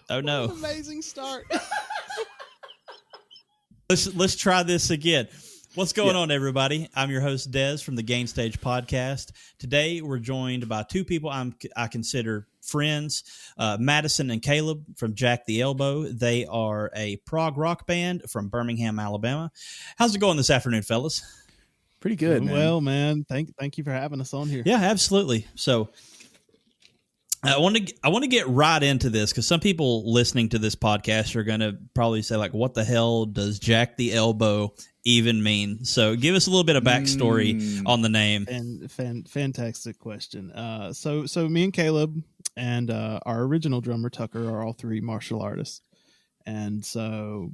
Oh no! What an amazing start. Let's try this again. What's going on, everybody? I'm your host, Des, from the Gain Stage Podcast. Today, we're joined by two people I consider friends, Madison and Caleb from Jack the Elbow. They are a prog rock band from Birmingham, Alabama. How's it going this afternoon, fellas? Pretty good, man. Well, man, thank you for having us on here. Yeah, absolutely. So I want to get right into this because some people listening to this podcast are going to probably say, like, what the hell does Jack the Elbow even mean? So give us a little bit of backstory on the name. And fantastic question. So me and Caleb and our original drummer Tucker are all three martial artists, and so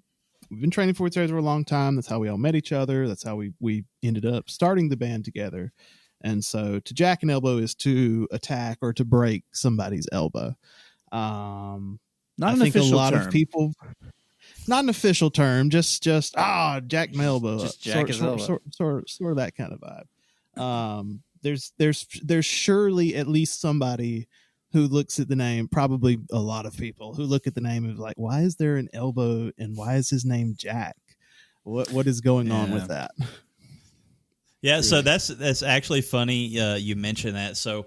we've been training for each other for a long time. That's how we all met each other. That's how we ended up starting the band together. And so to jack an elbow is to attack or to break somebody's elbow. Not an official a lot term. of people. Not an official term, just jack my elbow. Just jack his elbow. Sort of that kind of vibe. There's surely at least somebody who looks at the name, probably a lot of people who look at the name of like, why is there an elbow and why is his name Jack? What is going on with that? Yeah, so that's actually funny you mentioned that. So,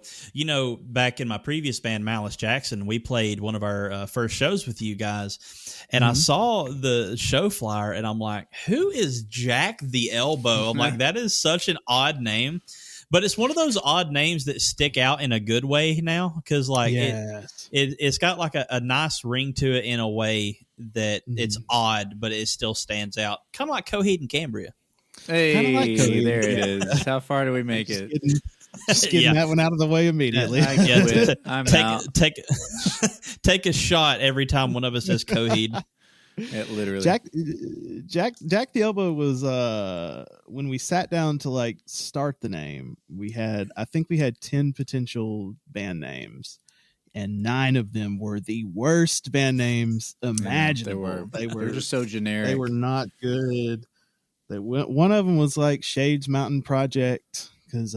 back in my previous band, Malice Jackson, we played one of our first shows with you guys, and I saw the show flyer, and I'm like, who is Jack the Elbow? I'm like, that is such an odd name. But it's one of those odd names that stick out in a good way now because, like, it's got like a nice ring to it in a way that it's odd, but it still stands out. Kind of like Coheed and Cambria. Hey, like there it is. How far do we make it? Just getting that one out of the way immediately. I quit. I'm out. Take a shot every time one of us says Coheed. It literally. Jack the Elbow was when we sat down to like start the name, I think we had 10 potential band names, and 9 of them were the worst band names imaginable. They were just so generic. They were not good. One of them was like Shades Mountain Project because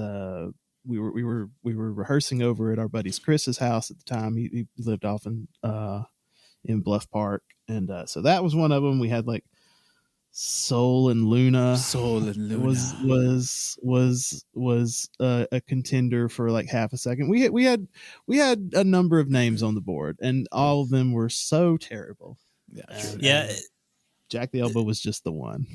we were rehearsing over at our buddy's Chris's house at the time. He lived off in Bluff Park, and so that was one of them. We had like Soul and Luna was a contender for like half a second. We had a number of names on the board, and all of them were so terrible. Jack the Elbow was just the one.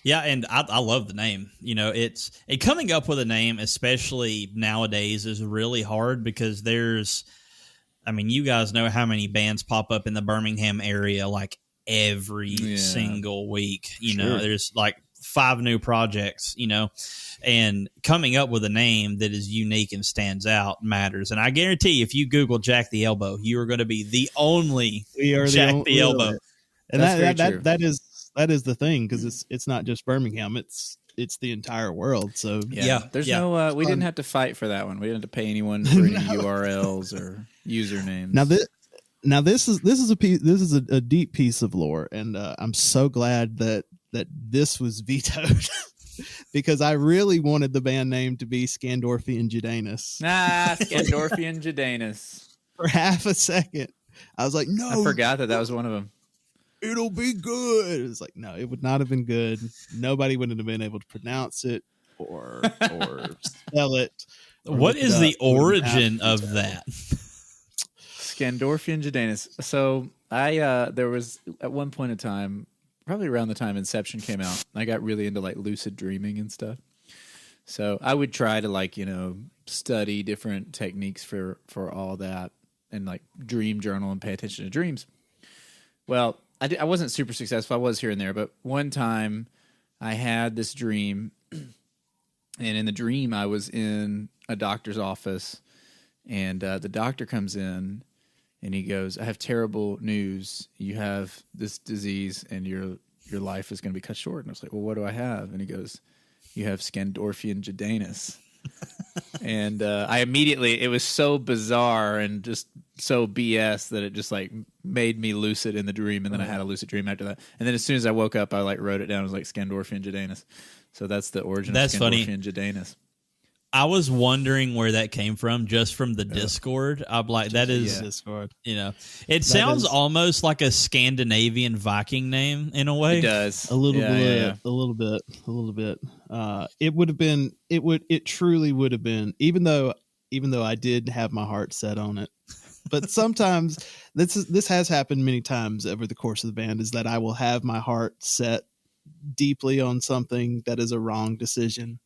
Yeah, and I love the name. It's coming up with a name, especially nowadays, is really hard because you guys know how many bands pop up in the Birmingham area like every single week. There's like 5 new projects, and coming up with a name that is unique and stands out matters. And I guarantee if you Google Jack the Elbow, you are going to be the only Jack the Elbow. And that is the thing, because it's not just Birmingham, it's the entire world. So there's no we didn't have to fight for that one. We didn't have to pay anyone for any URLs or usernames. Now this is a deep piece of lore, and I'm so glad that this was vetoed because I really wanted the band name to be Scandorfian Judanus. Scandorfian Judanus. For half a second, I was like, no, I forgot that was one of them. It'll be good. It's like, no, it would not have been good. Nobody would have been able to pronounce it or spell it. What is the origin of that? Scandorfian Judanus. So there was at one point in time, probably around the time Inception came out, I got really into like lucid dreaming and stuff. So I would try to study different techniques for all that and like dream journal and pay attention to dreams. Well, I wasn't super successful. I was here and there, but one time I had this dream, and in the dream I was in a doctor's office, and the doctor comes in, and he goes, "I have terrible news. You have this disease, and your life is going to be cut short." And I was like, "Well, what do I have?" And he goes, "You have Scandorfian Judanus." And I immediately, it was so bizarre and just so BS that it just like made me lucid in the dream, and then I had a lucid dream after that. And then as soon as I woke up, I like wrote it down. It was like Scandorfian Judanus. So that's the origin of Scandorfian Judanus. I was wondering where that came from, just from the Discord. I'm like, that is Discord. It sounds almost like a Scandinavian Viking name in a way. It does a little bit. It truly would have been, even though I did have my heart set on it. But sometimes this has happened many times over the course of the band, is that I will have my heart set deeply on something that is a wrong decision,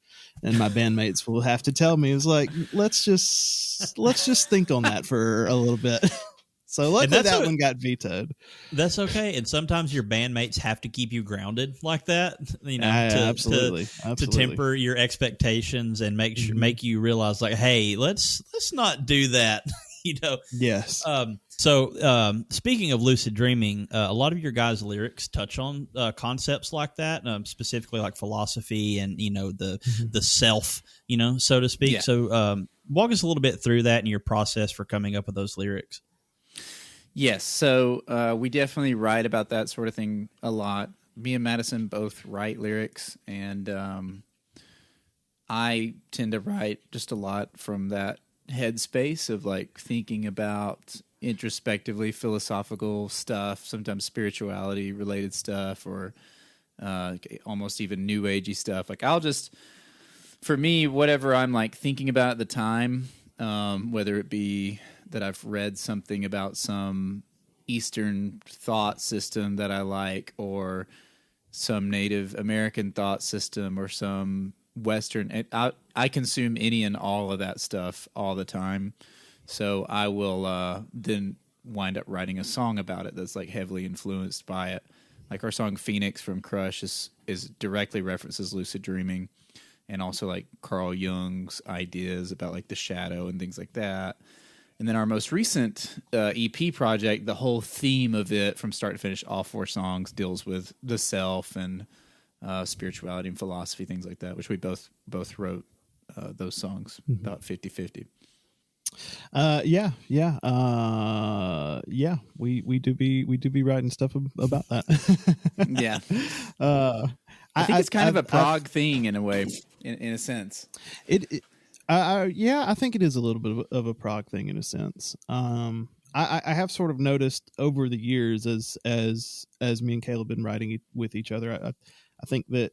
and my bandmates will have to tell me, it's like, let's just think on that for a little bit. So luckily that one got vetoed. That's okay. And sometimes your bandmates have to keep you grounded like that, absolutely. To temper your expectations and make you realize, like, hey, let's not do that. Yes. So speaking of lucid dreaming, a lot of your guys' lyrics touch on concepts like that, specifically like philosophy and the self, so to speak. Yeah. So walk us a little bit through that and your process for coming up with those lyrics. Yes, so we definitely write about that sort of thing a lot. Me and Madison both write lyrics, and I tend to write just a lot from that headspace of like thinking about introspectively philosophical stuff, sometimes spirituality related stuff, or almost even new agey stuff. Like for me, whatever I'm like thinking about at the time, whether it be that I've read something about some Eastern thought system that I like, or some Native American thought system, or some Western. I consume any and all of that stuff all the time. So I will then wind up writing a song about it that's like heavily influenced by it. Like our song Phoenix from Crush is directly references lucid dreaming, and also like Carl Jung's ideas about like the shadow and things like that. And then our most recent EP project, the whole theme of it from start to finish, all 4 songs, deals with the self and spirituality and philosophy, things like that, which we both wrote those songs about 50-50. We do be writing stuff about that. Yeah. I think it's kind of a prog thing in a way, in a sense. I think it is a little bit of a prog thing in a sense. I have sort of noticed over the years as me and Caleb have been writing with each other, I think that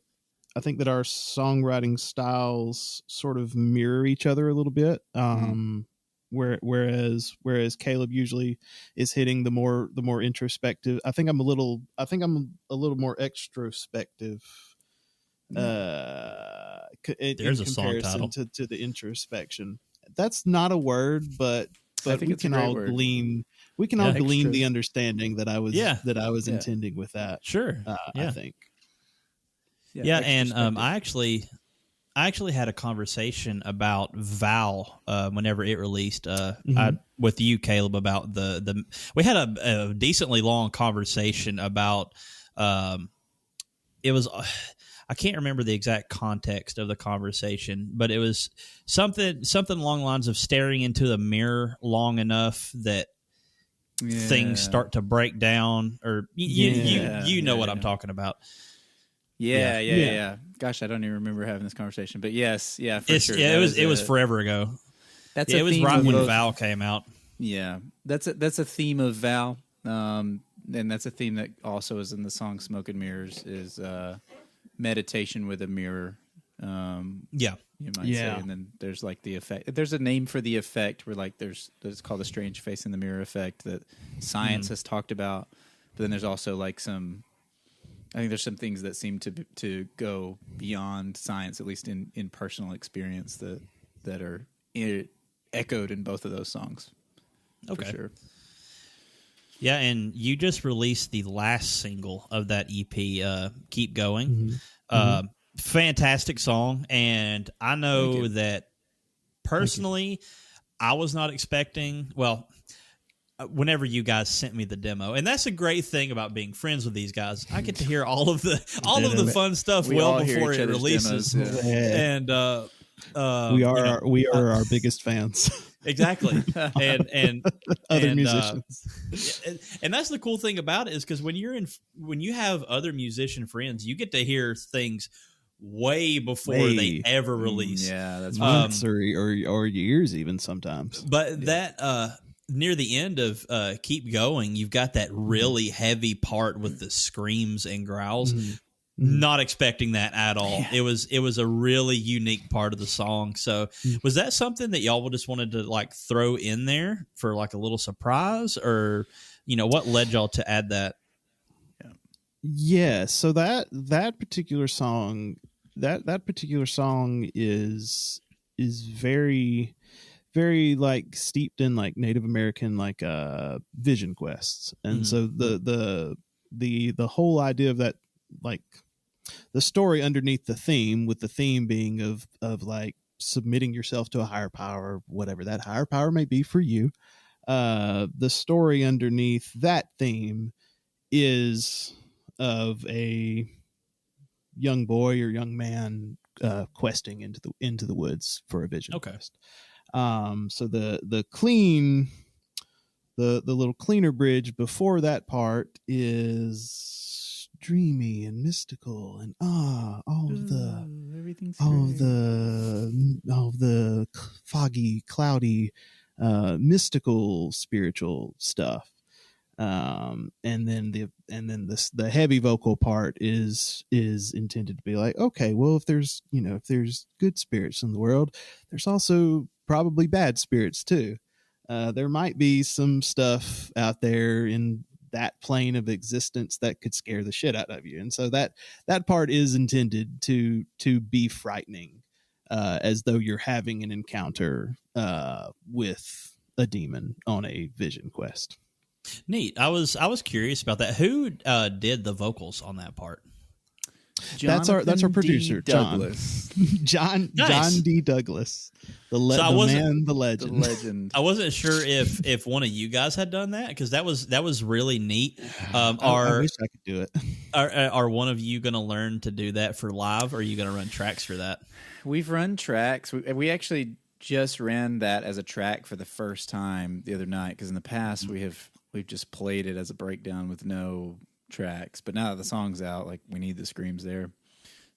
our songwriting styles sort of mirror each other a little bit. Whereas Caleb usually is hitting the more introspective. I think I'm a little more extrospective. There's a song title to the introspection. That's not a word, but we can all glean. We can all glean the understanding that I was intending with that. Sure, I think. Yeah, and I actually had a conversation about Val whenever it released with you, Caleb, about the we had a decently long conversation about it was I can't remember the exact context of the conversation, but it was something along the lines of staring into the mirror long enough that things start to break down, or you know what I'm talking about. Yeah. Gosh, I don't even remember having this conversation, but yes, for sure. Yeah, it was forever ago. It was right when Val came out. Yeah, that's a theme of Val, and that's a theme that also is in the song "Smoke and Mirrors." Is meditation with a mirror. You might say, and then there's like the effect. There's a name for the effect where like it's called the strange face in the mirror effect that science has talked about, but then there's also like I think there's some things that seem to go beyond science, at least in personal experience, that are echoed in both of those songs. Okay. For sure. Yeah, and you just released the last single of that EP, Keep Going. Fantastic song, and I know that personally, I was not expecting, whenever you guys sent me the demo, and that's a great thing about being friends with these guys. I get to hear all of the fun stuff before it releases, and we are our biggest fans. Exactly, and other musicians, and that's the cool thing about it, is because when you have other musician friends, you get to hear things way before they ever release. Yeah, that's months or years even sometimes. But that near the end of Keep Going, you've got that really heavy part with the screams and growls. Not expecting that at all. Yeah. It was a really unique part of the song. So was that something that y'all just wanted to like throw in there for like a little surprise, or what led y'all to add that? Yeah, so that particular song is very, very like steeped in like Native American like vision quests, and so the whole idea of that, like the story underneath the theme, with the theme being of like submitting yourself to a higher power, whatever that higher power may be for you. The story underneath that theme is of a young boy or young man questing into the woods for a vision quest. So the little cleaner bridge before that part is dreamy and mystical, and all of the foggy, cloudy, mystical, spiritual stuff. And then the heavy vocal part is intended to be like, okay, well, if there's good spirits in the world, there's also probably bad spirits too. There might be some stuff out there in that plane of existence that could scare the shit out of you, and so that part is intended to be frightening, as though you're having an encounter with a demon on a vision quest. Neat. I was curious about that. Who did the vocals on that part? That's our producer, Douglas. John D. Douglas, the legend. I wasn't sure if one of you guys had done that, because that was really neat. I wish I could do it. Are one of you going to learn to do that for live, or are you going to run tracks for that? We've run tracks. We actually just ran that as a track for the first time the other night, because in the past we've just played it as a breakdown with no tracks, but now that the song's out, like, we need the screams there.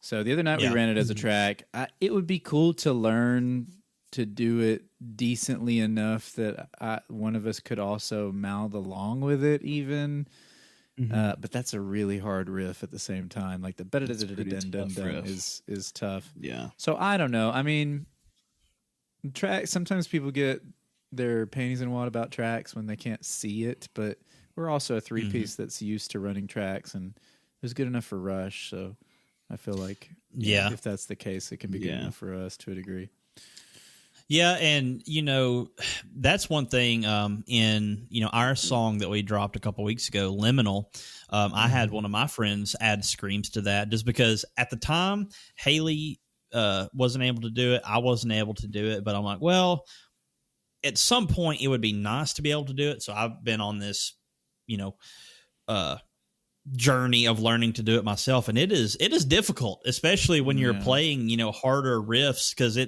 So the other night we ran it as a track. It would be cool to learn to do it decently enough that one of us could also mouth along with it even. But that's a really hard riff at the same time. Like the is tough. Yeah. So I don't know. I mean, tracks, sometimes people get their panties in a wad about tracks when they can't see it, but we're also a three-piece that's used to running tracks, and it was good enough for Rush, so I feel like if that's the case, it can be good enough for us to a degree. Yeah, and, that's one thing in, our song that we dropped a couple weeks ago, Liminal, I had one of my friends add screams to that, just because at the time, Hayley wasn't able to do it, I wasn't able to do it, but I'm like, well, at some point it would be nice to be able to do it, so I've been on this journey of learning to do it myself, and it is difficult, especially when you're playing harder riffs, because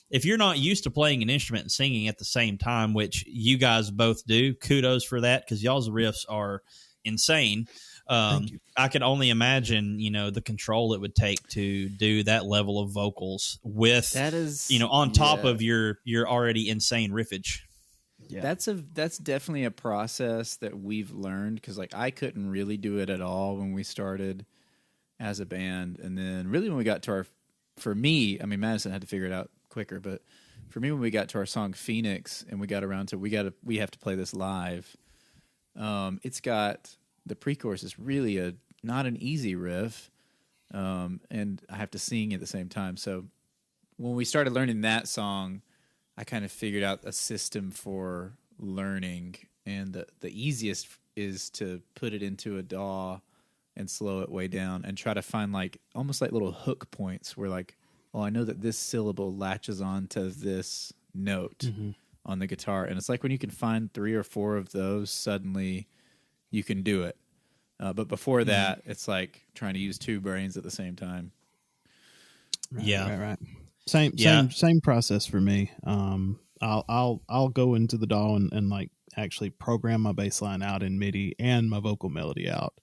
if you're not used to playing an instrument and singing at the same time, which you guys both do, kudos for that, because y'all's riffs are insane. I could only imagine the control it would take to do that level of vocals with that is on top of your already insane riffage. Yeah. That's definitely a process that we've learned, because like I couldn't really do it at all when we started as a band, and then really when we got to for me, I mean, Madison had to figure it out quicker, but for me, when we got to our song Phoenix and we got around to we have to play this live, it's got the pre-chorus is really not an easy riff, and I have to sing at the same time. So when we started learning that song, I kind of figured out a system for learning, and the easiest is to put it into a DAW and slow it way down and try to find almost like little hook points where I know that this syllable latches on to this note on the guitar. And it's like when you can find 3 or 4 of those, suddenly you can do it. But before that, it's like trying to use 2 brains at the same time. Right. Same process for me. I'll go into the DAW and actually program my bass line out in MIDI and my vocal melody out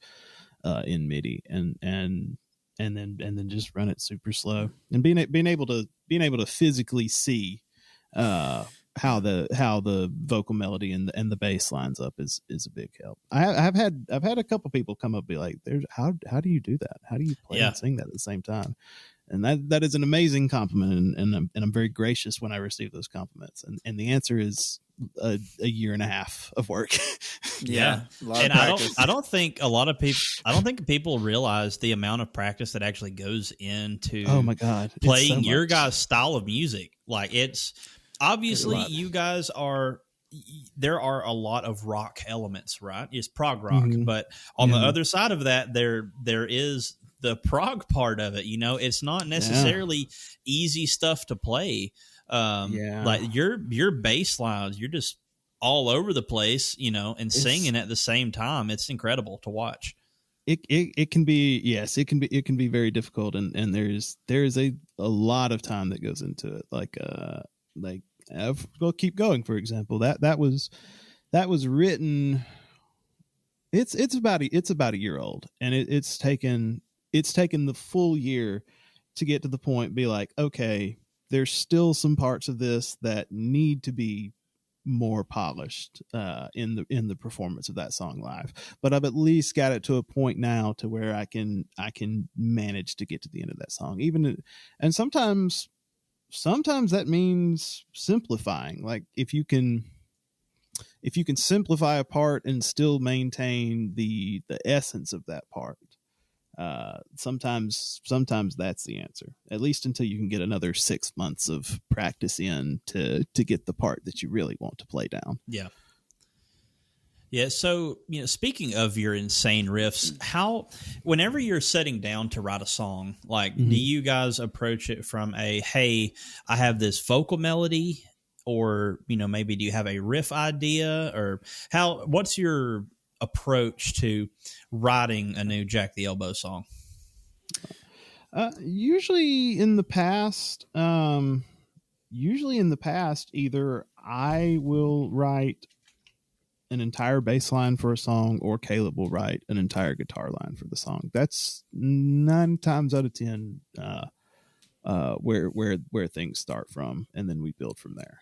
in MIDI, and then just run it super slow, and being able to physically see how the vocal melody and the bass lines up is a big help. I've had a couple people come up and be like, "There's how do you do that? How do you play and sing that at the same time?" And that is an amazing compliment, and I'm very gracious when I receive those compliments. And the answer is a year and a half of work. Yeah. And I don't think people realize the amount of practice that actually goes into oh my God, playing your guys' style of music. Like, it's obviously you guys there are a lot of rock elements, right? It's prog rock, but on the other side of that, there is the prog part of it. It's not necessarily easy stuff to play. Like your bass lines, you're just all over the place, and singing at the same time. It's incredible to watch. It can be, yes, it can be very difficult, and there's a lot of time that goes into it. Like we'll keep going, for example, that was written. It's about a year old, and it's taken the full year to get to the point, be like, okay, there's still some parts of this that need to be more polished in the performance of that song live, but I've at least got it to a point now to where I can manage to get to the end of that song, and sometimes that means simplifying. Like, if you can simplify a part and still maintain the essence of that part, sometimes that's the answer, at least until you can get another 6 months of practice in to get the part that you really want to play down. Yeah. So, speaking of your insane riffs, whenever you're sitting down to write a song, like, do you guys approach it from hey, I have this vocal melody, or, maybe do you have a riff idea, or what's your approach to writing a new Jack the Elbow song? Usually in the past, either I will write an entire bass line for a song, or Caleb will write an entire guitar line for the song. That's 9 times out of 10 where things start from, and then we build from there.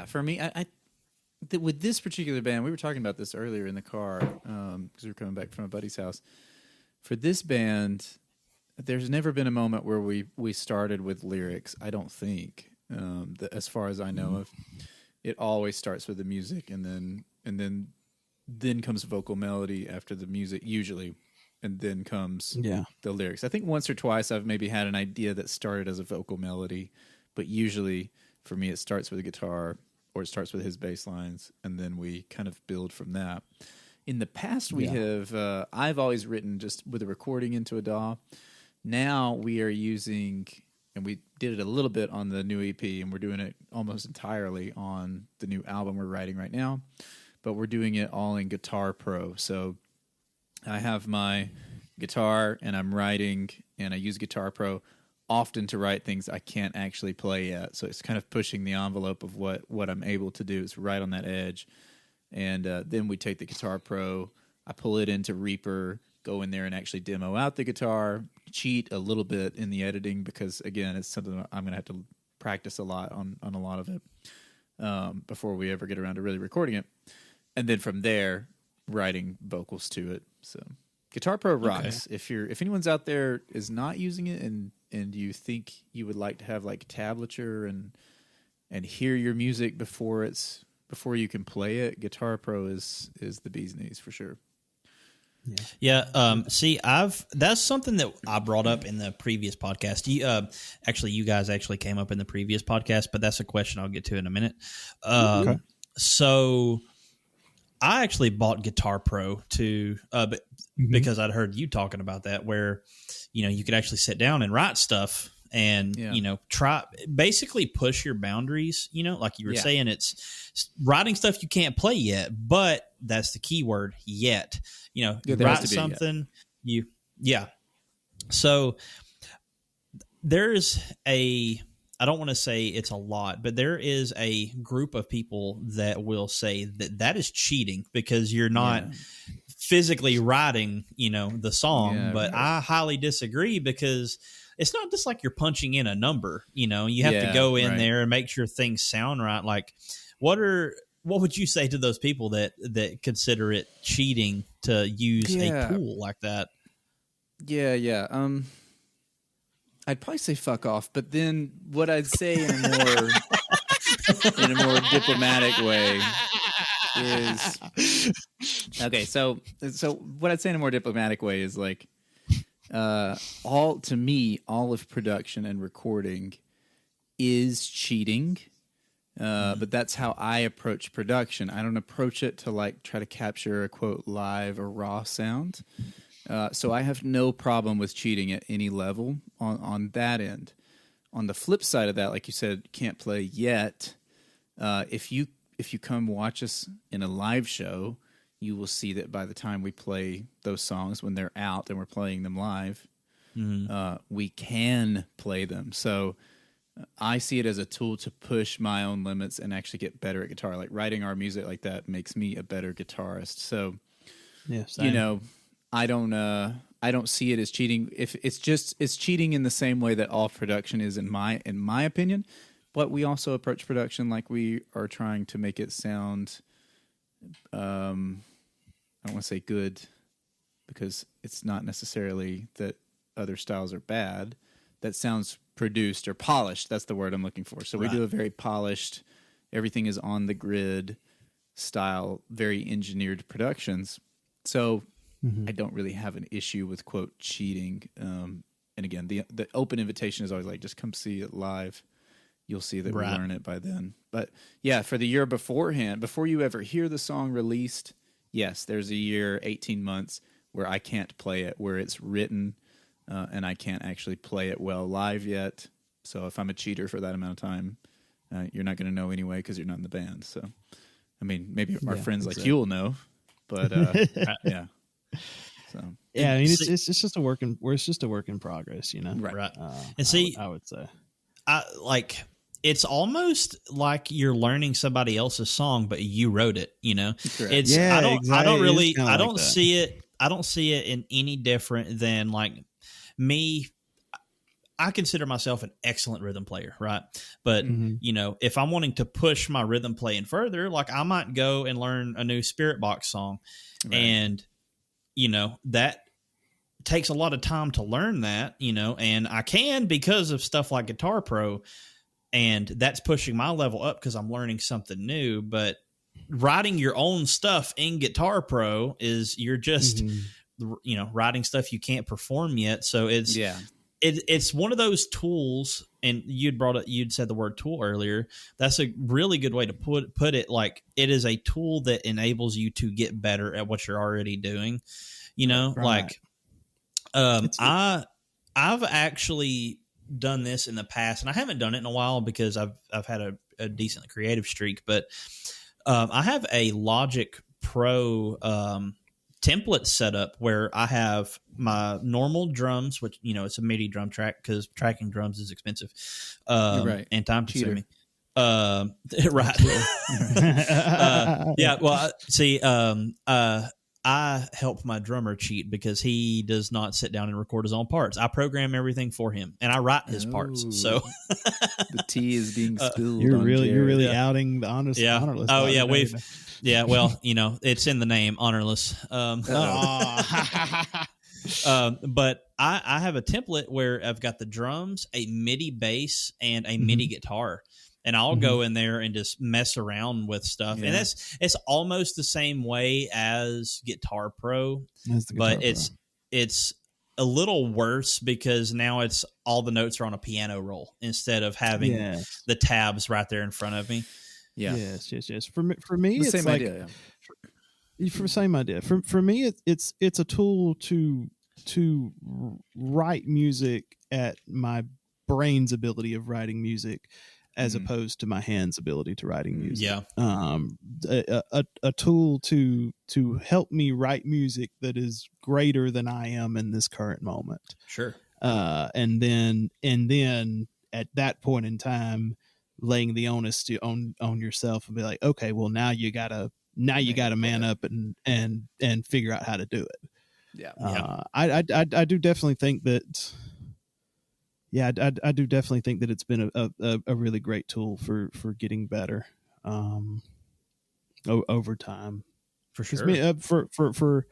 For me, with this particular band, we were talking about this earlier in the car because we were coming back from a buddy's house. For this band, there's never been a moment where we started with lyrics, I don't think, as far as I know of. It always starts with the music, and then comes vocal melody after the music, usually, and then comes the lyrics. I think once or twice I've maybe had an idea that started as a vocal melody, but usually for me it starts with a guitar, or it starts with his bass lines, and then we kind of build from that. In the past, I've always written just with a recording into a DAW. Now we are using, and we did it a little bit on the new EP, and we're doing it almost entirely on the new album we're writing right now, but we're doing it all in Guitar Pro. So I have my guitar, and I'm writing, and I use Guitar Pro often to write things I can't actually play yet. So it's kind of pushing the envelope of what I'm able to do. It's right on that edge. And then we take the Guitar Pro, I pull it into Reaper, go in there and actually demo out the guitar, cheat a little bit in the editing, because, again, it's something that I'm going to have to practice a lot on a lot of it before we ever get around to really recording it. And then from there, writing vocals to it. So Guitar Pro rocks. Okay. If anyone's out there is not using it, and you think you would like to have like tablature and hear your music before you can play it, Guitar Pro is the bee's knees for sure. See, that's something that I brought up in the previous podcast. You guys actually came up in the previous podcast, but that's a question I'll get to in a minute. Okay. So I actually bought Guitar Pro because I'd heard you talking about that, where, you could actually sit down and write stuff and, try basically push your boundaries, like you were saying, it's writing stuff you can't play yet, but that's the key word, yet, write something So there's I don't want to say it's a lot, but there is a group of people that will say that is cheating, because you're not physically writing, the song. Yeah, but right. I highly disagree because it's not just like you're punching in a number. You have to Yeah, go in right. there and make sure things sound right. Like, what would you say to those people that consider it cheating to use a tool like that? Yeah. I'd probably say fuck off, but then what I'd say in a more diplomatic way is okay. So what I'd say in a more diplomatic way is like, all of production and recording is cheating. But that's how I approach production. I don't approach it to like try to capture a quote live or raw sound. So I have no problem with cheating at any level on that end. On the flip side of that, like you said, can't play yet. If you come watch us in a live show, you will see that by the time we play those songs, when they're out and we're playing them live, we can play them. So I see it as a tool to push my own limits and actually get better at guitar. Like writing our music like that makes me a better guitarist. So, I don't see it as cheating. If it's cheating in the same way that all production is in my opinion, but we also approach production like we are trying to make it sound, I don't want to say good, because it's not necessarily that other styles are bad. That sounds produced or polished. That's the word I'm looking for. So we do a very polished, everything is on the grid style, very engineered productions. So I don't really have an issue with quote cheating. And again, the open invitation is always like, just come see it live. You'll see that we learn it by then. But yeah, for the year beforehand, before you ever hear the song released, yes, there's a year, 18 months where I can't play it, where it's written, and I can't actually play it well live yet. So if I'm a cheater for that amount of time, you're not going to know anyway because you're not in the band. So, I mean, maybe our friends like you will know, but yeah. So yeah, I mean, it's just a work in progress, Right. And see, I would say, it's almost like you're learning somebody else's song, but you wrote it. It's yeah, I don't really I don't see it. I don't see it in any different than like me. I consider myself an excellent rhythm player, right? But if I'm wanting to push my rhythm playing further, like I might go and learn a new Spirit Box song, and that takes a lot of time to learn that, and I can because of stuff like Guitar Pro, and that's pushing my level up because I'm learning something new. But writing your own stuff in Guitar Pro is you're just writing stuff you can't perform yet. So it's one of those tools, and you'd said the word tool earlier. That's a really good way to put it. Like, it is a tool that enables you to get better at what you're already doing. Like, I've actually done this in the past, and I haven't done it in a while because I've had a decent creative streak, but I have a Logic Pro template set up where I have my normal drums, which it's a MIDI drum track because tracking drums is expensive and time consuming. Right. Yeah. Well, see, I help my drummer cheat because he does not sit down and record his own parts. I program everything for him, and I write his parts. So the tea is being spilled. You're really outing the honest. Honorless. Oh yeah, well, it's in the name, honorless. But I have a template where I've got the drums, a MIDI bass, and a MIDI guitar. And I'll go in there and just mess around with stuff. Yeah. And it's almost the same way as Guitar Pro, but it's a little worse because now it's all the notes are on a piano roll instead of having the tabs right there in front of me. Yeah. Yes. For me, it's same like idea. For same idea. For me, it's a tool to write music at my brain's ability of writing music, as opposed to my hands' ability to writing music. Yeah. A tool to help me write music that is greater than I am in this current moment. Sure. And then at that point in time, laying the onus on yourself and be like, okay, well now you gotta now you got to man up and figure out how to do it. Yeah. I do definitely think that. Yeah, I do definitely think that it's been a really great tool for getting better over time. For sure. For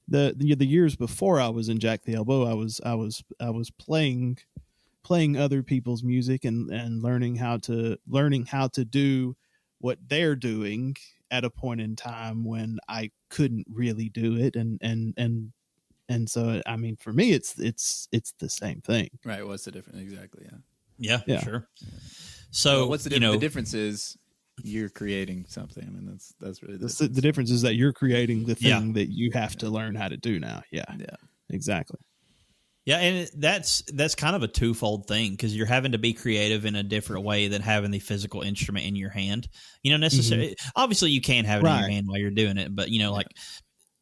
the years before I was in Jack the Elbow, I was playing other people's music and learning how to do what they're doing at a point in time when I couldn't really do it, and so, I mean, for me, it's the same thing. Right. What's the difference? Exactly. Yeah. Yeah. Sure. So what's the difference? The difference is you're creating something. I mean, that's really the difference is that you're creating the thing that you have to learn how to do now. Yeah. Exactly. Yeah, and that's kind of a twofold thing because you're having to be creative in a different way than having the physical instrument in your hand. Necessarily, obviously, you can have it in your hand while you're doing it, but like.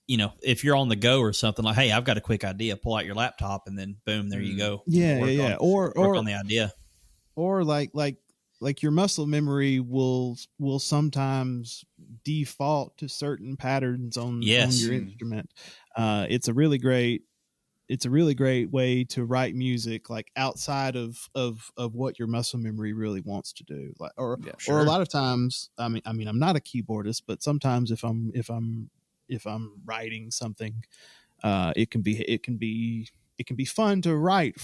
If you're on the go or something like, hey, I've got a quick idea, pull out your laptop and then boom, there you go. Work on the idea. Or like your muscle memory will sometimes default to certain patterns on your instrument. It's a really great way to write music like outside of what your muscle memory really wants to do. Or a lot of times, I mean, I'm not a keyboardist, but sometimes if I'm writing something, it can be fun to write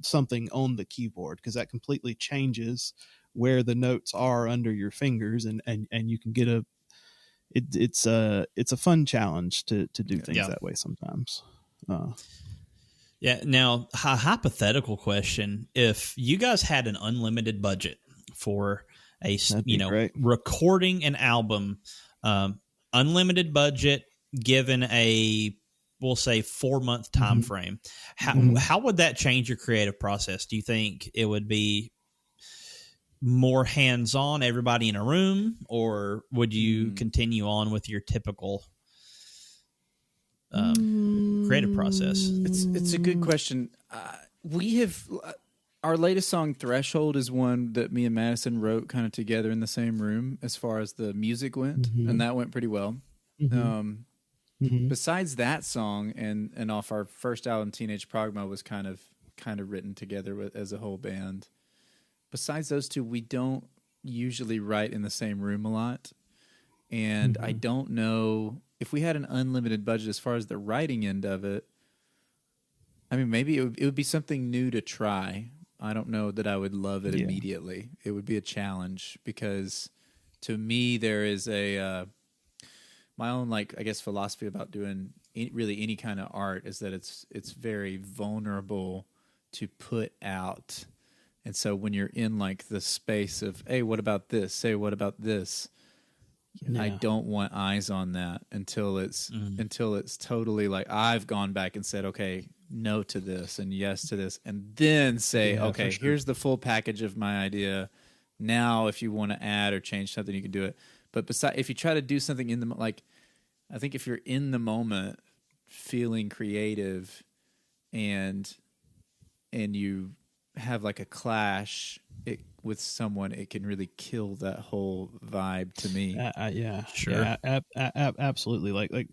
something on the keyboard because that completely changes where the notes are under your fingers, and you can get it's a fun challenge to do things that way sometimes. Yeah. Now, a hypothetical question: if you guys had an unlimited budget for recording an album. Unlimited budget given we'll say 4-month time frame. How would that change your creative process? Do you think it would be more hands-on, everybody in a room, or would you continue on with your typical creative process? It's a good question. We have our latest song, Threshold, is one that me and Madison wrote kind of together in the same room as far as the music went, and that went pretty well. Besides that song and off our first album, Teenage Progma, was kind of written together as a whole band. Besides those two, we don't usually write in the same room a lot, and I don't know if we had an unlimited budget as far as the writing end of it. I mean, maybe it would be something new to try. I don't know that I would love it immediately. It would be a challenge because to me there is my own philosophy about doing really any kind of art is that it's very vulnerable to put out. And so when you're in like the space of, hey, what about this? Say, what about this? I don't want eyes on that until it's totally like I've gone back and said, okay, no to this and yes to this, and then say, okay, here's the full package of my idea. Now, if you want to add or change something, you can do it. But if you try to do something in the I think if you're in the moment, feeling creative, and you have like a clash with someone, it can really kill that whole vibe to me. Absolutely. Like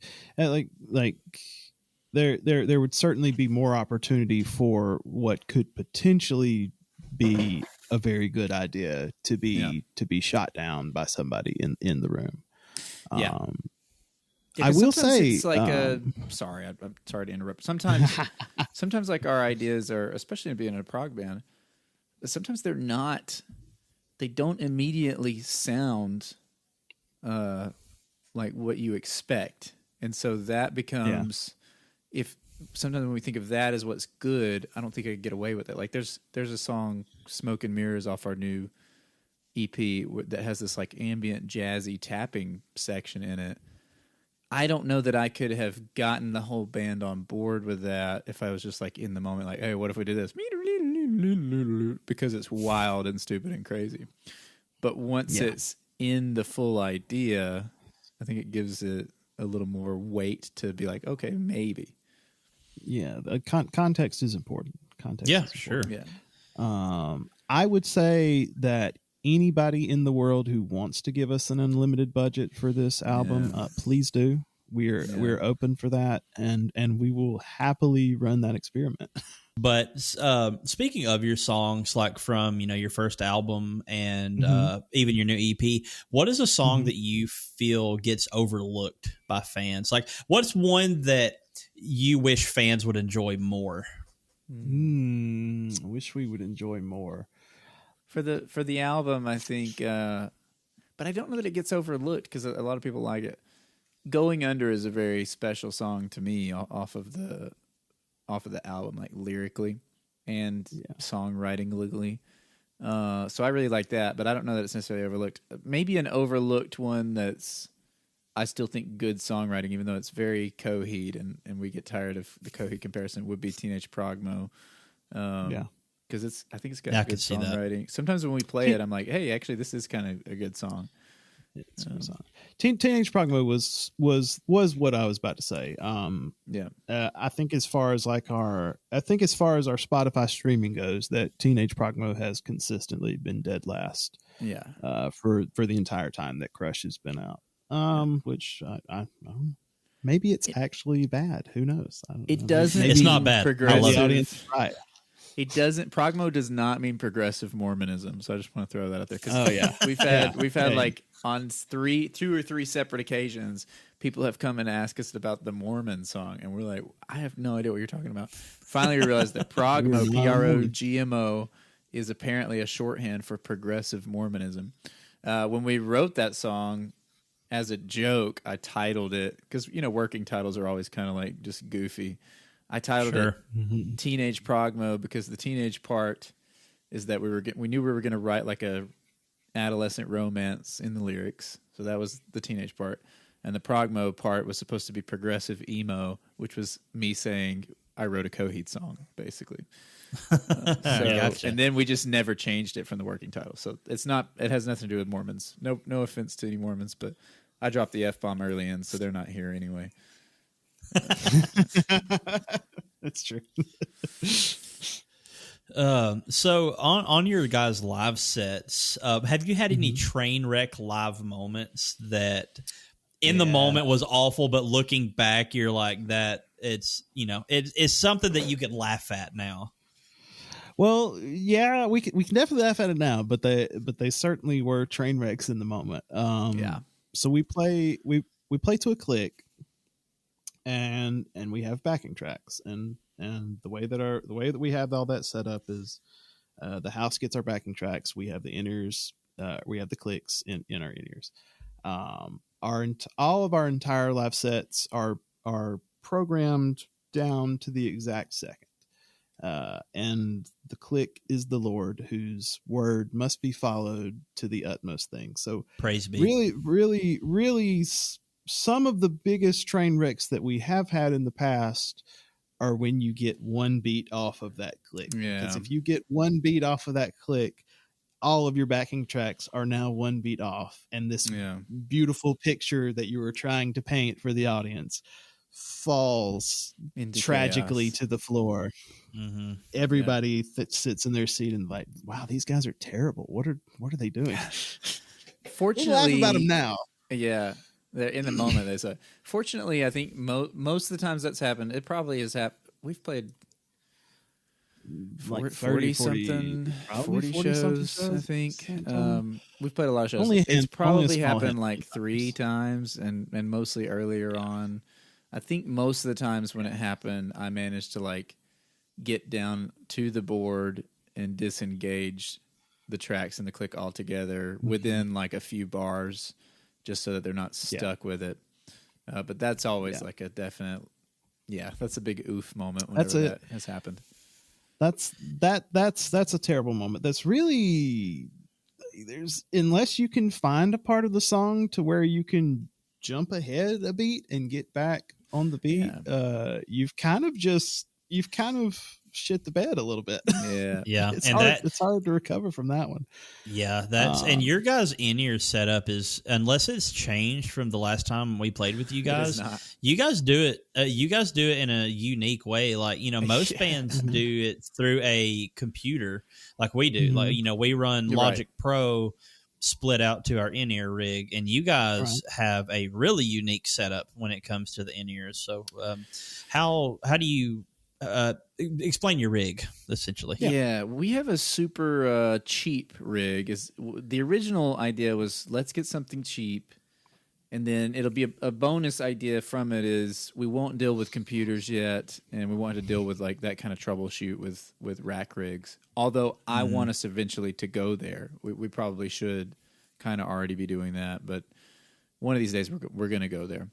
there would certainly be more opportunity for what could potentially be a very good idea to be shot down by somebody in the room. I will say it's like sorry, I'm sorry to interrupt. Sometimes like our ideas are, especially in being in a prog band, sometimes they don't immediately sound like what you expect. And so that becomes, if sometimes when we think of that as what's good, I don't think I could get away with it. Like there's a song, Smoke and Mirrors, off our new EP that has this like ambient jazzy tapping section in it. I don't know that I could have gotten the whole band on board with that if I was just like in the moment, like, hey, what if we did this? Because it's wild and stupid and crazy. But once it's in the full idea, I think it gives it a little more weight to be like, okay, maybe. Yeah, the context is important. Context is important. Sure. Yeah. I would say that anybody in the world who wants to give us an unlimited budget for this album, please do. We're open for that, and we will happily run that experiment. But speaking of your songs, like from your first album and even your new EP, what is a song that you feel gets overlooked by fans? Like, what's one that you wish fans would enjoy more? I wish we would enjoy more. For the album, I think, but I don't know that it gets overlooked because a lot of people like it. Going Under is a very special song to me off of the album, like lyrically and songwritingly. So I really like that, but I don't know that it's necessarily overlooked. Maybe an overlooked one that's, I still think, good songwriting, even though it's very Coheed, and we get tired of the Coheed comparison, would be Teenage Progmo. Because I think it's got good songwriting. Sometimes when we play it, I'm like, hey, actually, this is kind of a good song. It's a good song. Teenage Progmo was what I was about to say. I think as far as our Spotify streaming goes, that Teenage Progmo has consistently been dead last. For the entire time that Crush has been out. Which I maybe it's actually bad. Who knows? It doesn't. It's not bad. I love the audience. Right. It doesn't. Progmo does not mean progressive Mormonism. So I just want to throw that out there. We've had like on 2 or 3 separate occasions, people have come and asked us about the Mormon song, and we're like, I have no idea what you're talking about. Finally, we realized that Progmo, PROGMO, is apparently a shorthand for progressive Mormonism. When we wrote that song, as a joke, I titled it, because working titles are always kind of like just goofy. I titled it Teenage Progmo because the teenage part is that we knew we were going to write like a adolescent romance in the lyrics, so that was the teenage part, and the Progmo part was supposed to be progressive emo, which was me saying I wrote a Coheed song, basically. Gotcha. And then we just never changed it from the working title, so it has nothing to do with Mormons. No offense to any Mormons, but I dropped the F-bomb early in, so they're not here anyway. That's true. So on your guys' live sets, have you had any train wreck live moments that in the moment was awful, but looking back, you're like that it's something that you can laugh at now? Well, yeah, we can definitely laugh at it now, but they certainly were train wrecks in the moment. So we play to a click, and we have backing tracks, and the way that we have all that set up is the house gets our backing tracks, we have the in-ears, we have the clicks in our in-ears. All of our entire live sets are programmed down to the exact second. And the click is the Lord, whose word must be followed to the utmost thing. So praise be. Really, really, really, some of the biggest train wrecks that we have had in the past are when you get one beat off of that click. Because if you get one beat off of that click, all of your backing tracks are now one beat off, and this beautiful picture that you were trying to paint for the audience falls into tragically chaos to the floor. Everybody that sits in their seat and like, wow, these guys are terrible. What are they doing? Fortunately, we'll laugh about them now. Yeah, they're in the moment. They say. Fortunately, I think most of the times that's happened. It probably has happened. We've played like 40 something, 40 shows, I think. We've played a lot of shows. It's probably happened like 3 times, and mostly earlier on. I think most of the times when it happened, I managed to like get down to the board and disengage the tracks and the click altogether within like a few bars, just so that they're not stuck with it. But that's always like a definite, that's a big oof moment whenever that has happened. That's a terrible moment. That's really, unless you can find a part of the song to where you can jump ahead a beat and get back on the beat, you've kind of shit the bed a little bit. Yeah. Yeah. It's hard to recover from that one. Yeah, and your guys' in-ear setup is, unless it's changed from the last time we played with you guys, you guys do it. You guys do it in a unique way. Like, most bands do it through a computer, like we do. Like, we run Logic Pro split out to our in-ear rig, and you guys have a really unique setup when it comes to the in-ears. So, how do you explain your rig, essentially? Yeah, we have a super cheap rig. The original idea was, let's get something cheap, and then it'll be a bonus idea from it is we won't deal with computers yet, and we want to deal with like that kind of troubleshoot with rack rigs. Although I want us eventually to go there. We probably should kind of already be doing that, but one of these days we're going to go there.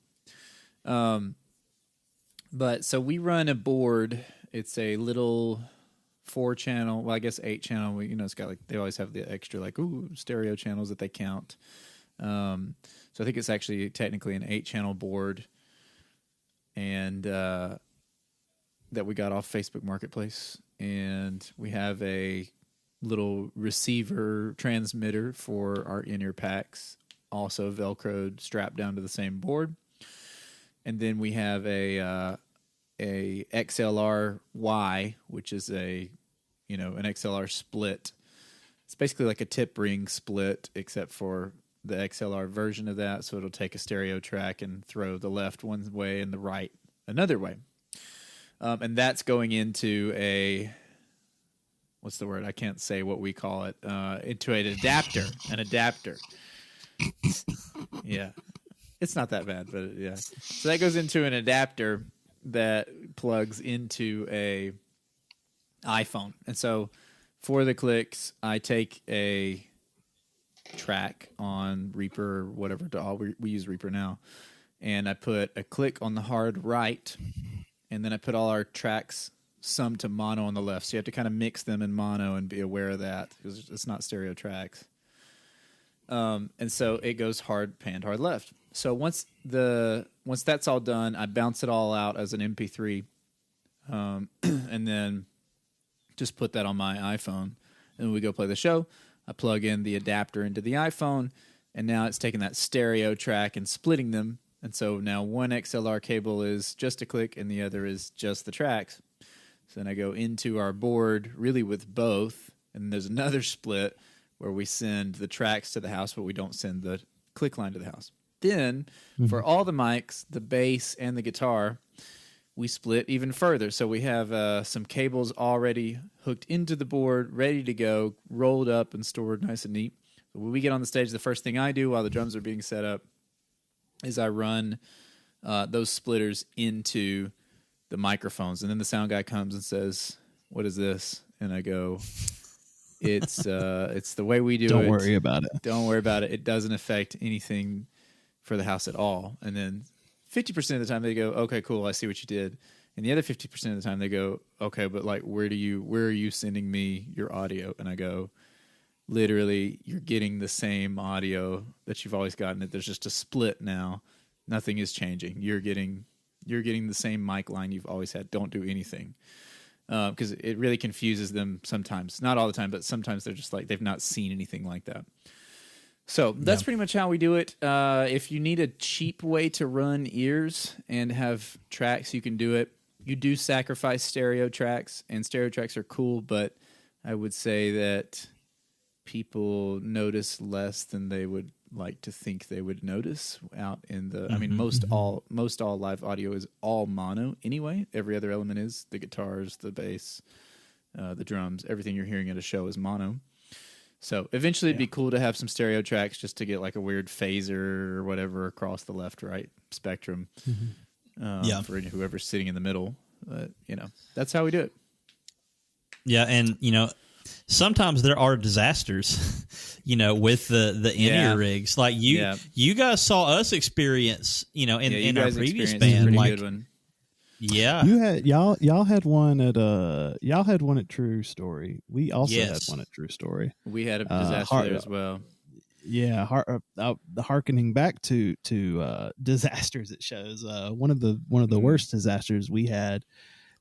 But so we run a board. It's a little 4-channel, well, I guess 8-channel. It's got they always have the extra stereo channels that they count. So I think it's actually technically an 8-channel board, and that we got off Facebook Marketplace. And we have a little receiver transmitter for our in-ear packs, also Velcroed, strapped down to the same board. And then we have a XLR-Y, which is an XLR split. It's basically like a tip ring split, except for the XLR version of that. So it'll take a stereo track and throw the left one way and the right another way. And that's going into what's the word? I can't say what we call it. Into an adapter. An adapter. Yeah. It's not that bad, but yeah. So that goes into an adapter that plugs into a iPhone. And so for the clicks, I take a track on Reaper or whatever we use Reaper now, and I put a click on the hard right, and then I put all our tracks summed to mono on the left. So you have to kind of mix them in mono and be aware of that because it's not stereo tracks. And so it goes panned hard left. So once that's all done, I bounce it all out as an MP3, and then just put that on my iPhone. And we go play the show. I plug in the adapter into the iPhone, and now it's taking that stereo track and splitting them. And so now one XLR cable is just a click, and the other is just the tracks. So then I go into our board, really with both, and there's another split where we send the tracks to the house, but we don't send the click line to the house. Then, for all the mics, the bass, and the guitar, we split even further. So we have some cables already hooked into the board, ready to go, rolled up and stored nice and neat. When we get on the stage, the first thing I do while the drums are being set up is I run those splitters into the microphones. And then the sound guy comes and says, "What is this?" And I go, It's the way we do it. Don't worry about it. Don't worry about it. It doesn't affect anything for the house at all. And then 50% of the time they go, "Okay, cool, I see what you did." And the other 50% of the time they go, "Okay, but like where are you sending me your audio?" And I go, "Literally, you're getting the same audio that you've always gotten. There's just a split now. Nothing is changing. You're getting the same mic line you've always had. Don't do anything." Because it really confuses them sometimes. Not all the time, but sometimes they're just like, they've not seen anything like that. So that's pretty much how we do it. If you need a cheap way to run ears and have tracks, you can do it. You do sacrifice stereo tracks, and stereo tracks are cool, but I would say that people notice less than they would like to think they would notice out in the I mean most all live audio is all mono anyway. Every other element is the guitars, the bass, the drums, everything you're hearing at a show is mono. So eventually it'd be cool to have some stereo tracks just to get like a weird phaser or whatever across the left right spectrum for whoever's sitting in the middle. But that's how we do it. Yeah, and sometimes there are disasters, with the in-ear rigs. Like you guys saw us experience, in our previous band, like, good one. Yeah, y'all had one at True Story. We also had one at True Story. We had a disaster there as well. Yeah, harkening back to disasters at shows. One of the worst disasters we had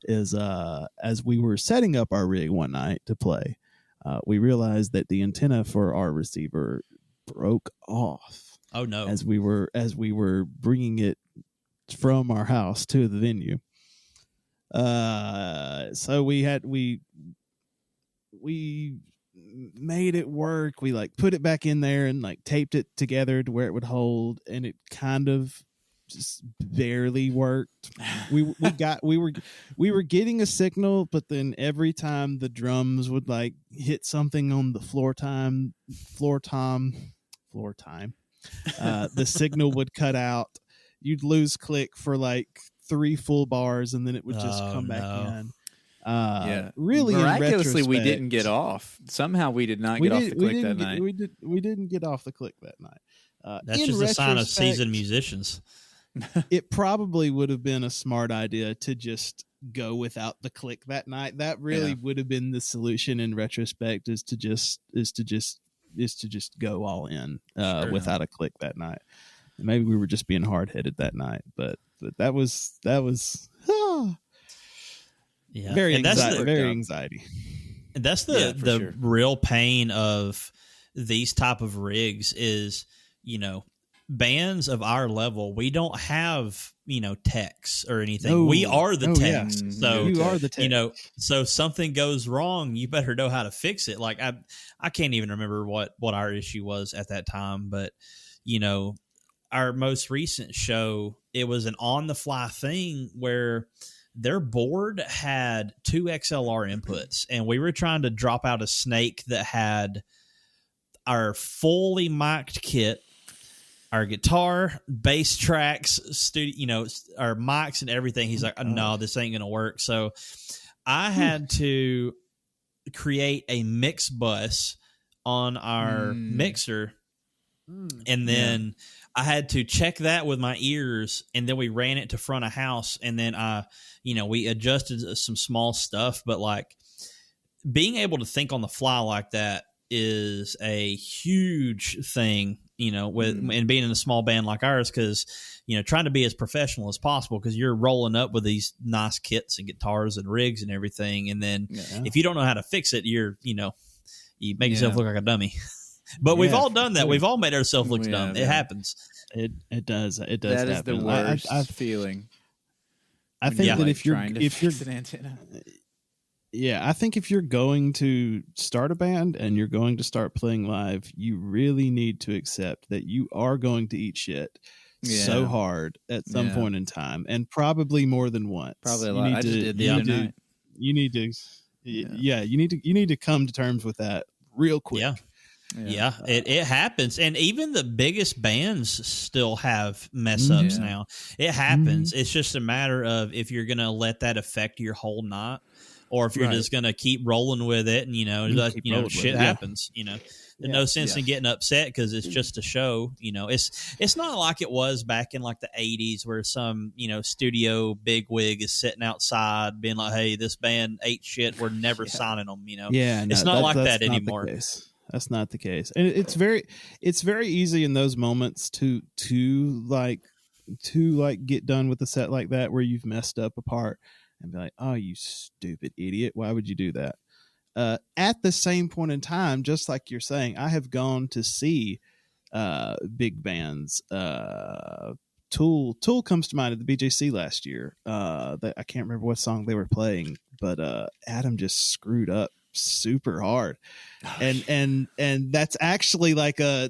is as we were setting up our rig one night to play, we realized that the antenna for our receiver broke off. Oh no! As we were bringing it from our house to the venue. So we made it work. We like put it back in there and like taped it together to where it would hold, and it kind of just barely worked. We were getting a signal, but then every time the drums would like hit something on the floor time, the signal would cut out. You'd lose click for like 3 full bars, and then it would just come back in. Really, miraculously, we didn't get off. Somehow, we did not get off the click that night. We didn't get off the click that night. That's just a sign of seasoned musicians. It probably would have been a smart idea to just go without the click that night. That really would have been the solution in retrospect. Is to just go all in without a click that night. Maybe we were just being hard headed that night, but that was very anxiety. And that's the real pain of these type of rigs is, bands of our level, we don't have, techs or anything. No. We are the techs. Yeah. So you are the tech. So something goes wrong, you better know how to fix it. Like I can't even remember what our issue was at that time, but our most recent show, it was an on the fly thing where their board had 2 XLR inputs, and we were trying to drop out a snake that had our fully mic'd kit, our guitar, bass tracks, our mics and everything. He's like, no, this ain't going to work. So I had to create a mix bus on our mixer. And then I had to check that with my ears, and then we ran it to front of house, and then we adjusted some small stuff, but like being able to think on the fly like that is a huge thing, and being in a small band like ours, because trying to be as professional as possible, because you're rolling up with these nice kits and guitars and rigs and everything, and then if you don't know how to fix it, you make yourself look like a dummy. But we've all done that. We've all made ourselves look dumb. It happens. It does. It does. That is happen. the worst feeling. I think that if you're an antenna. Yeah, I think if you're going to start a band and you're going to start playing live, you really need to accept that you are going to eat shit so hard at some point in time, and probably more than once. Probably a lot. I just did the other night. You need to come to terms with that real quick. Yeah, it happens. And even the biggest bands still have mess ups now. It happens. It's just a matter of if you're going to let that affect your whole night, or if you're just going to keep rolling with it and, shit happens. There's no sense in getting upset because it's just a show. It's not like it was back in like the 80s where some, studio bigwig is sitting outside being like, hey, this band ate shit. We're never signing them, It's not like that anymore. That's not the case, and it's very easy in those moments to get done with a set like that where you've messed up a part and be like, oh, you stupid idiot, why would you do that? At the same point in time, just like you're saying, I have gone to see big bands. Tool comes to mind at the BJC last year. I can't remember what song they were playing, but Adam just screwed up super hard, and that's actually like a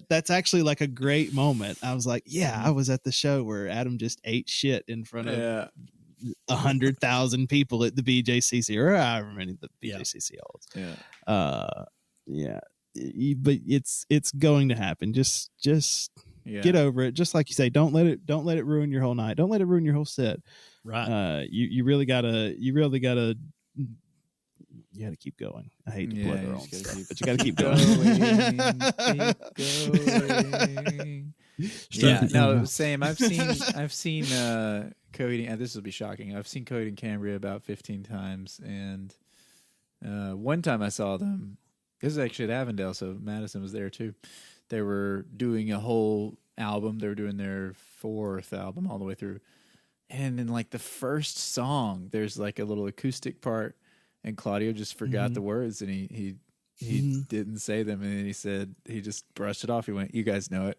great moment. I was like, I was at the show where Adam just ate shit in front of 100,000 people at the BJCC, or however many the BJCC holds. But it's going to happen. Just get over it. Just like you say, don't let it ruin your whole night. Don't let it ruin your whole set. Right. You really gotta keep going. I hate to play their own stuff, but you gotta keep going. Same. I've seen Cody, and this will be shocking. I've seen Cody and Cambria about 15 times, and one time I saw them. This is actually at Avondale, so Madison was there too. They were doing a whole album. They were doing their 4th album all the way through. And in like the first song, there's like a little acoustic part, and Claudio just forgot the words, and he didn't say them, and then he said he just brushed it off. He went, "You guys know it."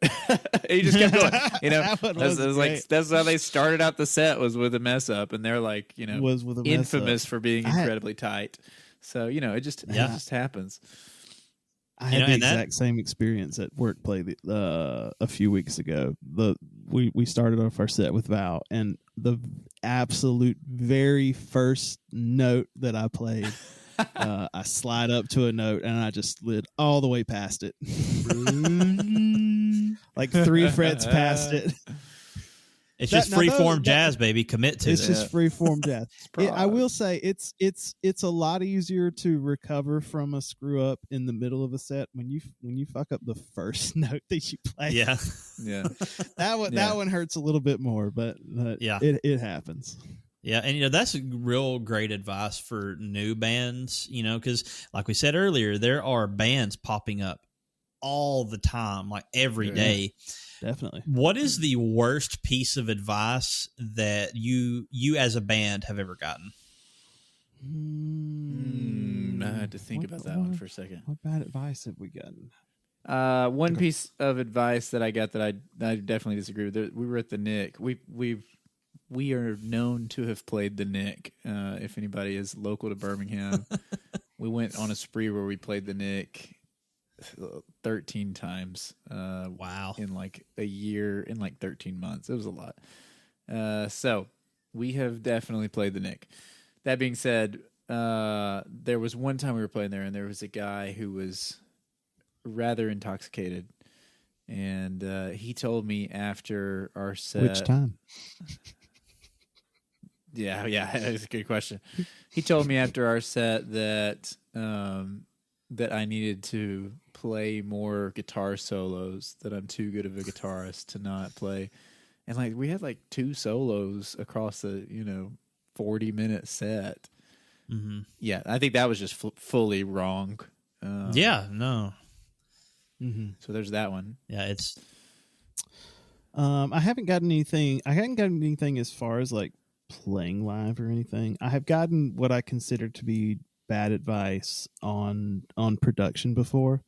He just kept going. You know, that's how they started out the set, was with a mess up, and they're like, you know, was with a infamous for being incredibly tight. So you know, it just happens. I had the exact same experience at work play a few weeks ago. We started off our set with Val, and the absolute very first note that I played, I slide up to a note and I just slid all the way past it, like 3 frets past it. It's just freeform jazz, baby. Commit to it. It's just freeform jazz. I will say it's a lot easier to recover from a screw up in the middle of a set when you fuck up the first note that you play. Yeah, yeah. That one hurts a little bit more, but yeah, it happens. Yeah, and you know that's real great advice for new bands. You know, because like we said earlier, there are bands popping up all the time, like every day. Definitely. What is the worst piece of advice that you as a band have ever gotten? I had to think about that one for a second. What bad advice have we gotten? One piece of advice that I got that I definitely disagree with. We were at the Nick. We are known to have played the Nick. If anybody is local to Birmingham, we went on a spree where we played the Nick 13 times. Wow. In like a year, in like 13 months. It was a lot. So we have definitely played the Nick. That being said, there was one time we were playing there, and there was a guy who was rather intoxicated, and he told me after our set. Which time? Yeah, that's a good question. He told me after our set that that I needed to play more guitar solos, that I'm too good of a guitarist to not play. And like we had like 2 solos across the 40-minute set. Mm-hmm. Yeah, I think that was just fully wrong. Yeah, no. Mm-hmm. So there's that one. Yeah, it's. I haven't gotten anything as far as like playing live or anything. I have gotten what I consider to be bad advice on production before,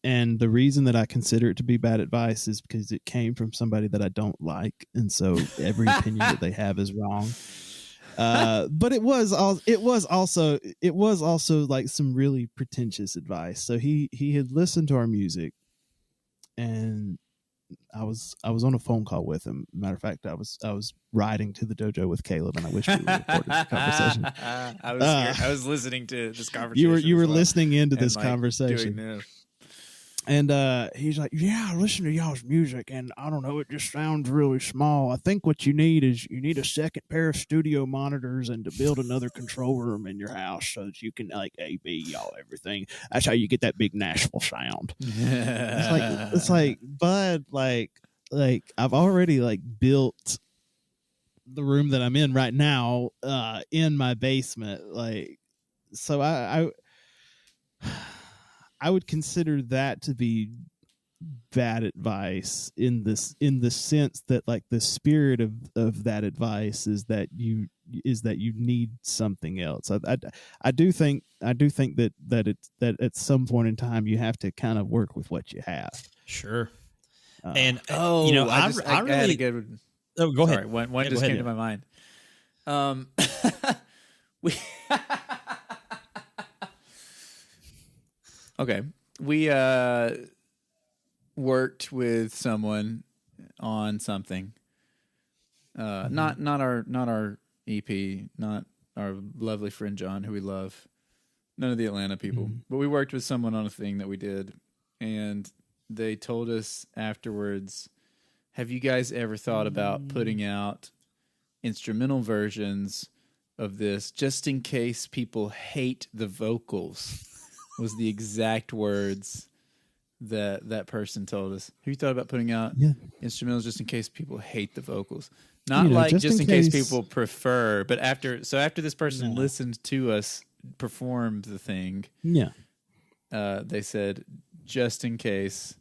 and the reason that I consider it to be bad advice is because it came from somebody that I don't like, and so every opinion that they have is wrong. But it was also like some really pretentious advice. So he had listened to our music, and I was on a phone call with him. Matter of fact, I was riding to the dojo with Caleb, and I wish we recorded the conversation. I was listening to this conversation. You were listening into this conversation. And he's like, "Yeah, I listen to y'all's music, and I don't know, it just sounds really small. I think what you need is a second pair of studio monitors and to build another control room in your house so that you can like A/B y'all everything. That's how you get that big Nashville sound." It's like, bud, like I've already like built the room that I'm in right now in my basement, like, so I would consider that to be bad advice in the sense that like the spirit of that advice is that you need something else. I do think that at some point in time you have to kind of work with what you have. Sure. And I really had a good. Oh, go ahead. Sorry, one just came to my mind. Okay, we worked with someone on something. Not our EP, not our lovely friend John, who we love. None of the Atlanta people, but we worked with someone on a thing that we did, and they told us afterwards, "Have you guys ever thought about putting out instrumental versions of this just in case people hate the vocals?" Was the exact words that person told us. Have you thought about putting out instrumentals just in case people hate the vocals? Not just in case people prefer, but after this person listened to us perform the thing, they said just in case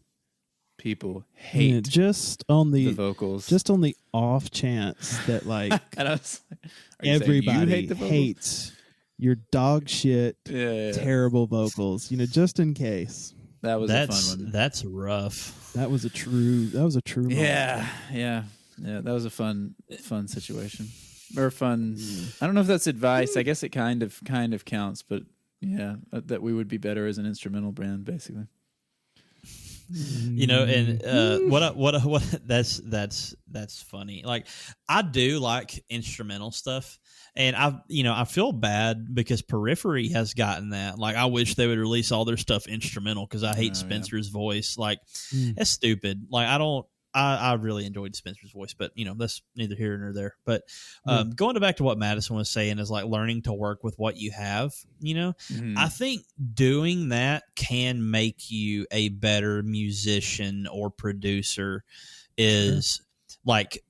people hate just on the the vocals. just on the off chance that like And I was like, are you saying you everybody hate the vocals? hates your dog shit, Yeah. terrible vocals. Just in case. That was a fun one. That's rough. That was a true. Moment. Yeah. That was a fun situation, or fun. I don't know if that's advice. I guess it kind of counts, but yeah, that we would be better as an instrumental band, basically. And what that's funny. Like, I do like instrumental stuff, and I feel bad because Periphery has gotten that. Like, I wish they would release all their stuff instrumental because I hate Spencer's voice. Like, that's stupid. Like, I really enjoyed Spencer's voice, but that's neither here nor there. But going back to what Madison was saying is like learning to work with what you have. I think doing that can make you a better musician or producer. Like,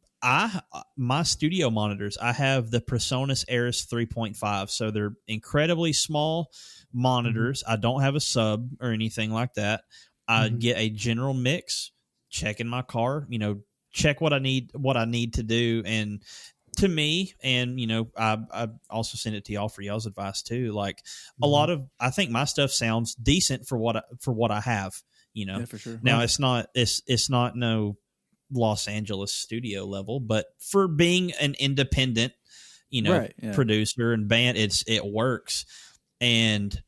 my studio monitors, I have the PreSonus Eris 3.5, so they're incredibly small monitors. I don't have a sub or anything like that. I get a general mix. Check in my car, check what I need to do. And to me, and, I also send it to y'all for y'all's advice too. Like, I think my stuff sounds decent for what I have, Yeah, for sure. Now it's not no Los Angeles studio level, but for being an independent, producer and band, it works. And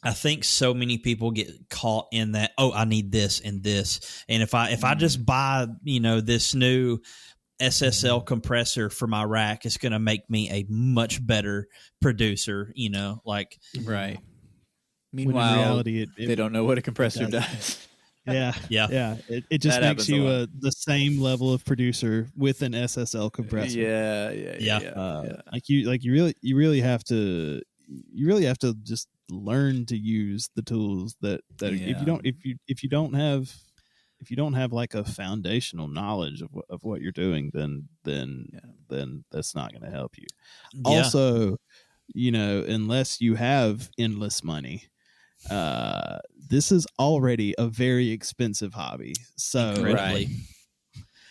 I think so many people get caught in that, I need this and this. And if I just buy, this new SSL compressor for my rack, it's going to make me a much better producer, like. Right. Meanwhile, in reality, they don't know what a compressor does. Yeah. It just makes you the same level of producer with an SSL compressor. Yeah. Like you really have to just learn to use the tools that if you don't have like a foundational knowledge of what you're doing, then that's not going to help you. Yeah. Also, unless you have endless money, this is already a very expensive hobby. So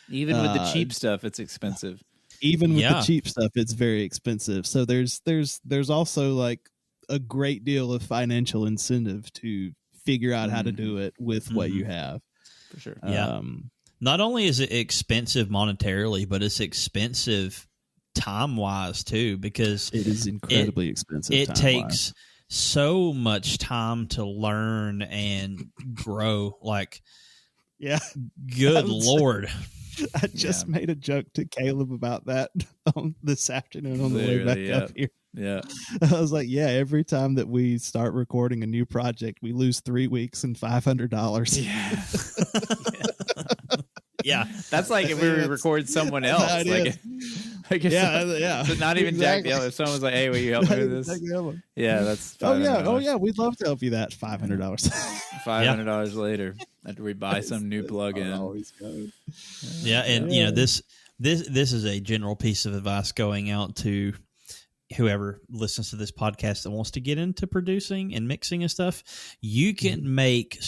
even with the cheap stuff, it's expensive. Even with the cheap stuff, it's very expensive. So there's also like a great deal of financial incentive to figure out how to do it with what you have. For sure. Yeah. Not only is it expensive monetarily, but it's expensive time-wise too, because it is incredibly expensive. It takes so much time to learn and grow. Like, good Lord. I just made a joke to Caleb about that this afternoon on the way back up here. Yeah. I was like, every time that we start recording a new project, we lose 3 weeks and $500. Yeah. Yeah. That's like if we record someone else. So not even Jack the Elder. Someone's like, hey, will you help me with this? Yeah, that's $500. We'd love to help you that. $500. $500 later after we buy some new plug-in. Yeah, and this is a general piece of advice going out to whoever listens to this podcast that wants to get into producing and mixing and stuff. You can make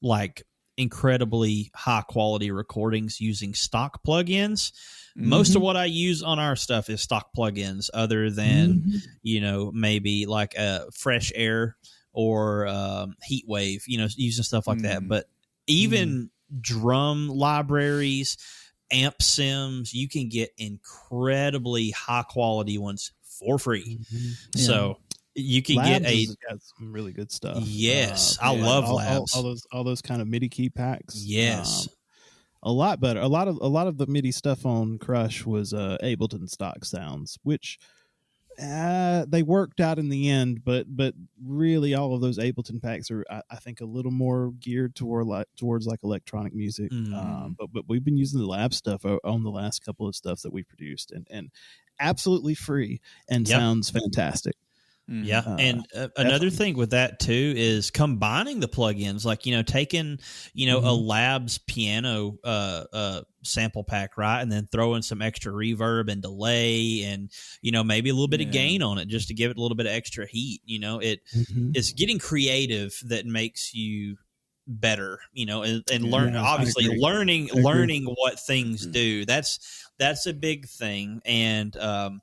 like incredibly high quality recordings using stock plugins. Most of what I use on our stuff is stock plugins, other than maybe like a Fresh Air or Heatwave, using stuff like that. But even drum libraries, amp sims, you can get incredibly high quality ones for free. So you can Labs get got some really good stuff. Yes, I love Labs. All those kind of MIDI key packs. Yes. A lot better. A lot of the MIDI stuff on Crush was Ableton stock sounds, which they worked out in the end. But really, all of those Ableton packs are, I think, a little more geared towards like electronic music. But we've been using the Lab stuff on the last couple of stuff that we produced, and absolutely free and sounds fantastic. Yeah, and another thing with that too is combining the plugins, like taking a Labs piano sample pack, right, and then throwing some extra reverb and delay, and maybe a little bit of gain on it just to give it a little bit of extra heat. It's getting creative that makes you better, and learn, Yeah, obviously I agree. learning what things do. That's a big thing. And I'm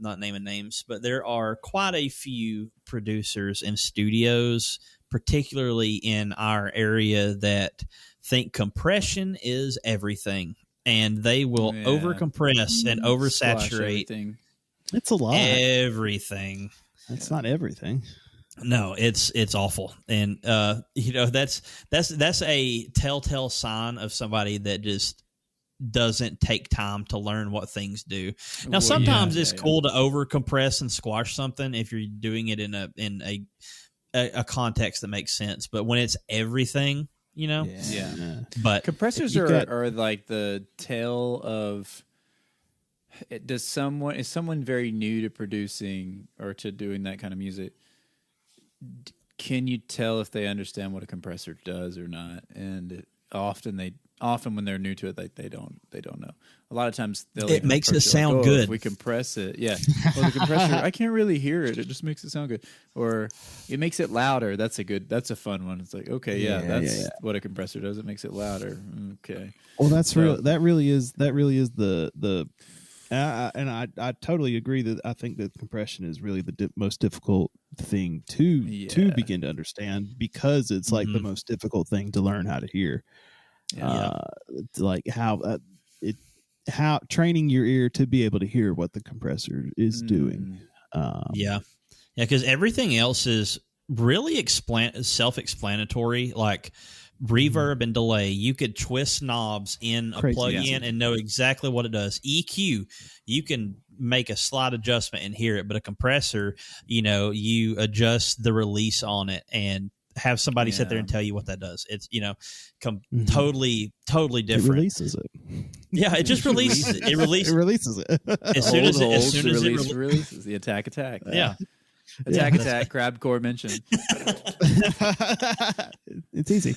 not naming names, but there are quite a few producers and studios, particularly in our area, that think compression is everything, and they will overcompress and oversaturate It's a lot. everything. It's not everything. No, it's awful, and that's a telltale sign of somebody that just doesn't take time to learn what things do. Now, sometimes it's cool to over compress and squash something if you're doing it in a context that makes sense. But when it's everything, But compressors are like the tail of. Is someone very new to producing or to doing that kind of music? Can you tell if they understand what a compressor does or not? And often when they're new to it, they don't know. A lot of times it makes it sound good. If we compress it, yeah. Well, the compressor, I can't really hear it. It just makes it sound good. Or it makes it louder. That's a fun one. It's like, okay, that's what a compressor does. It makes it louder. Okay. Well, that's real. That really is the. And I totally agree that I think that compression is really the most difficult thing to begin to understand, because it's like the most difficult thing to learn how to hear. Like how training your ear to be able to hear what the compressor is doing. Because everything else is really self-explanatory. Like reverb and delay, you could twist knobs in a plug-in and know exactly what it does. EQ, you can make a slight adjustment and hear it, but a compressor, you adjust the release on it and have somebody sit there and tell you what that does. It's totally different. It releases it. Yeah, it just releases it. It releases it. As soon as it releases the attack. Yeah. Attack, grab core mention. It's easy.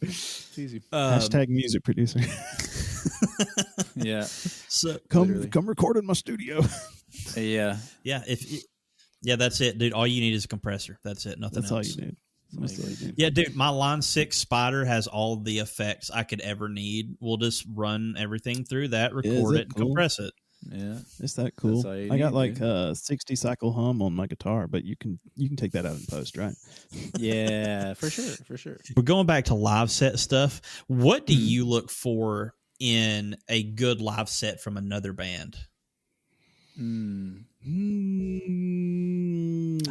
It's easy. Hashtag music producer. Yeah. So come record in my studio. Yeah. Yeah. That's it, dude. All you need is a compressor. That's it. Nothing else. All you need. Yeah, dude, my Line 6 Spider has all the effects I could ever need. We'll just run everything through that, record it, and compress it. Yeah, is that cool? I got like a 60 cycle hum on my guitar, but you can take that out in post, right? Yeah, for sure. We're going back to live set stuff. What do you look for in a good live set from another band? I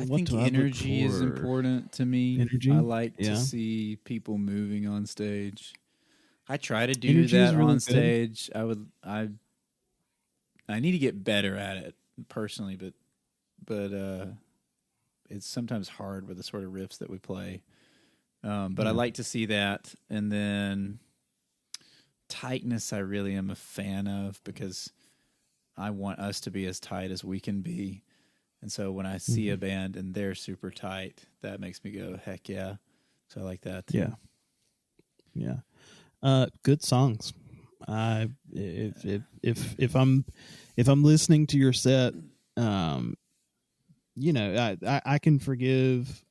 think energy is important to me. Energy? I like to see people moving on stage. I try to do that on stage. I need to get better at it personally, but it's sometimes hard with the sort of riffs that we play. But I like to see that, and then tightness I really am a fan of, because I want us to be as tight as we can be. And so when I see a band and they're super tight, that makes me go, heck yeah. So I like that too. Yeah. Good songs. If I'm listening to your set, I can forgive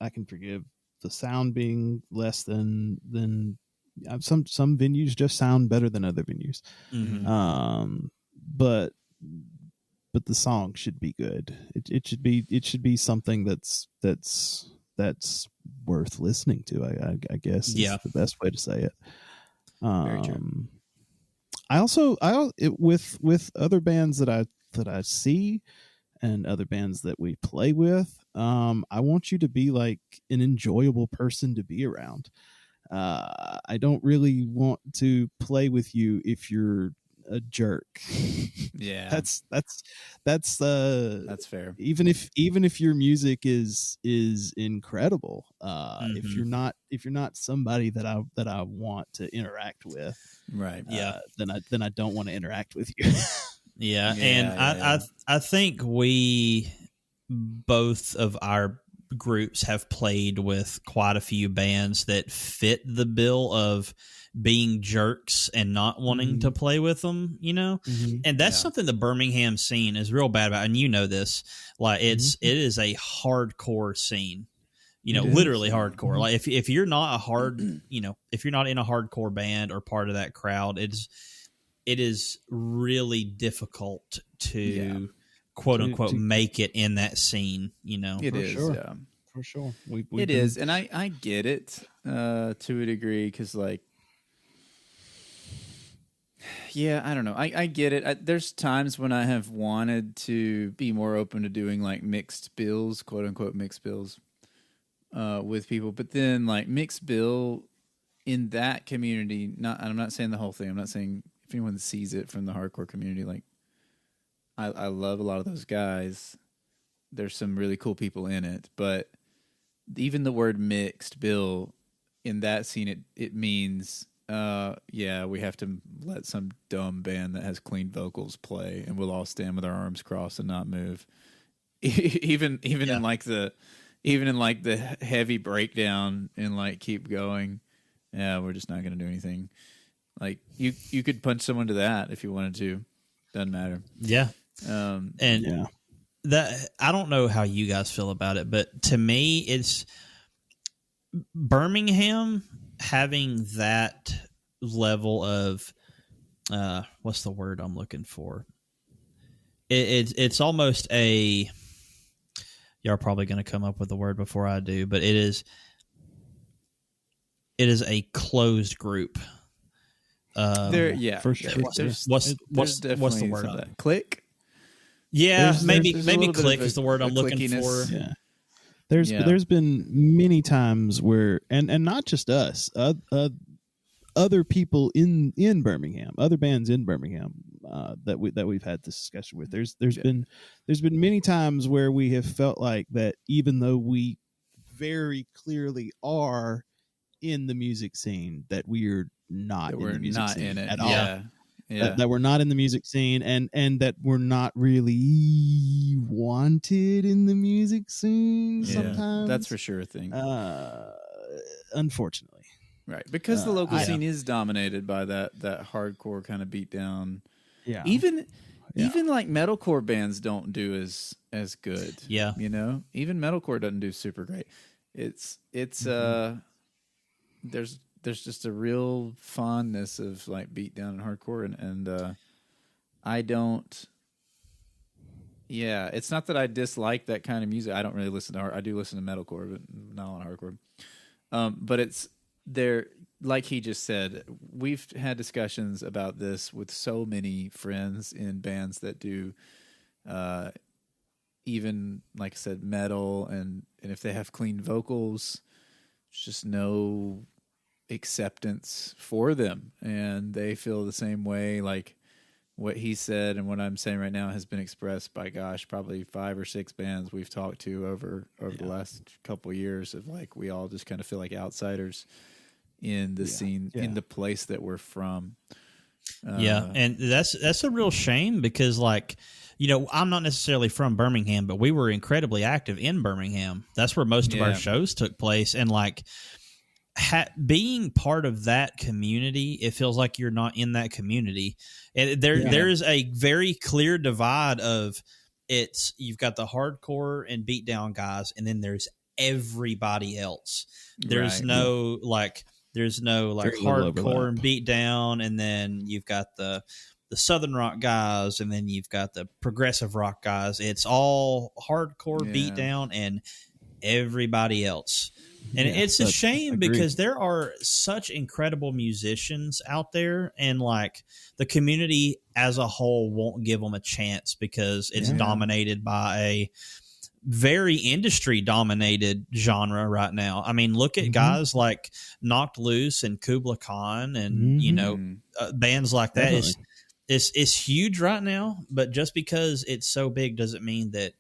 the sound being less than some venues just sound better than other venues. But the song should be good. It should be something that's worth listening to. I guess is the best way to say it. Very true. With other bands that I see and other bands that we play with, I want you to be like an enjoyable person to be around. I don't really want to play with you if you're a jerk. Yeah, that's fair. Even if your music is incredible, if you're not somebody that I want to interact with, right? Then I don't want to interact with you. I think we both of our groups have played with quite a few bands that fit the bill of being jerks and not wanting to play with them, and that's something the Birmingham scene is real bad about, and this, like it is a hardcore scene. literally hardcore. Like if you're not a hard, if you're not in a hardcore band or part of that crowd, it is really difficult to quote unquote make it in that scene. It is, sure. yeah, for sure. It is, and I get it to a degree because like. Yeah, I don't know. I get it. There's times when I have wanted to be more open to doing like mixed bills, quote unquote mixed bills, with people. But then like mixed bill in that community, I'm not saying the whole thing. I'm not saying if anyone sees it from the hardcore community, like I love a lot of those guys. There's some really cool people in it, but even the word mixed bill in that scene, it means. We have to let some dumb band that has clean vocals play, and we'll all stand with our arms crossed and not move. even in like the heavy breakdown and like keep going. Yeah, we're just not going to do anything. Like you could punch someone to that if you wanted to. Doesn't matter. Yeah. That I don't know how you guys feel about it, but to me, it's Birmingham having that level of what's the word I'm looking for? It's almost a. Y'all are probably going to come up with the word before I do, but it is a closed group. For sure. What's the word of that? Click. Yeah, maybe click of is the word I'm looking for. Yeah. There's been many times where and not just us, other people in Birmingham, other bands in Birmingham that we've had this discussion with. There's been many times where we have felt like that even though we very clearly are in the music scene, that we're not in the music scene at all. Yeah. That we're not in the music scene and that we're not really wanted in the music scene sometimes. That's for sure a thing. Unfortunately. Right. Because the local scene is dominated by that hardcore kind of beat down. Yeah. Even like metalcore bands don't do as good. Yeah. Even metalcore doesn't do super great. It's there's just a real fondness of like beat down and hardcore and I don't. Yeah, it's not that I dislike that kind of music. I don't really listen to I do listen to metalcore, but not a lot of hardcore. But it's there, like he just said. We've had discussions about this with so many friends in bands that do, even like I said, metal, and if they have clean vocals, there's just no acceptance for them, and they feel the same way. Like what he said and what I'm saying right now has been expressed by probably 5 or 6 bands we've talked to over the last couple of years, of like we all just kind of feel like outsiders in the scene, in the place that we're from. And that's a real shame because like I'm not necessarily from Birmingham, but we were incredibly active in Birmingham. That's where most of our shows took place, and like being part of that community, it feels like you're not in that community. And there is a very clear divide of you've got the hardcore and beatdown guys, and then there's everybody else. There's no hardcore and beatdown, and then you've got the southern rock guys, and then you've got the progressive rock guys. It's all hardcore, beatdown, and everybody else. And it's a shame because there are such incredible musicians out there, and like the community as a whole won't give them a chance because it's dominated by a very industry dominated genre right now. I mean, look at guys like Knocked Loose and Kubla Khan and, bands like that. It's huge right now, but just because it's so big doesn't mean that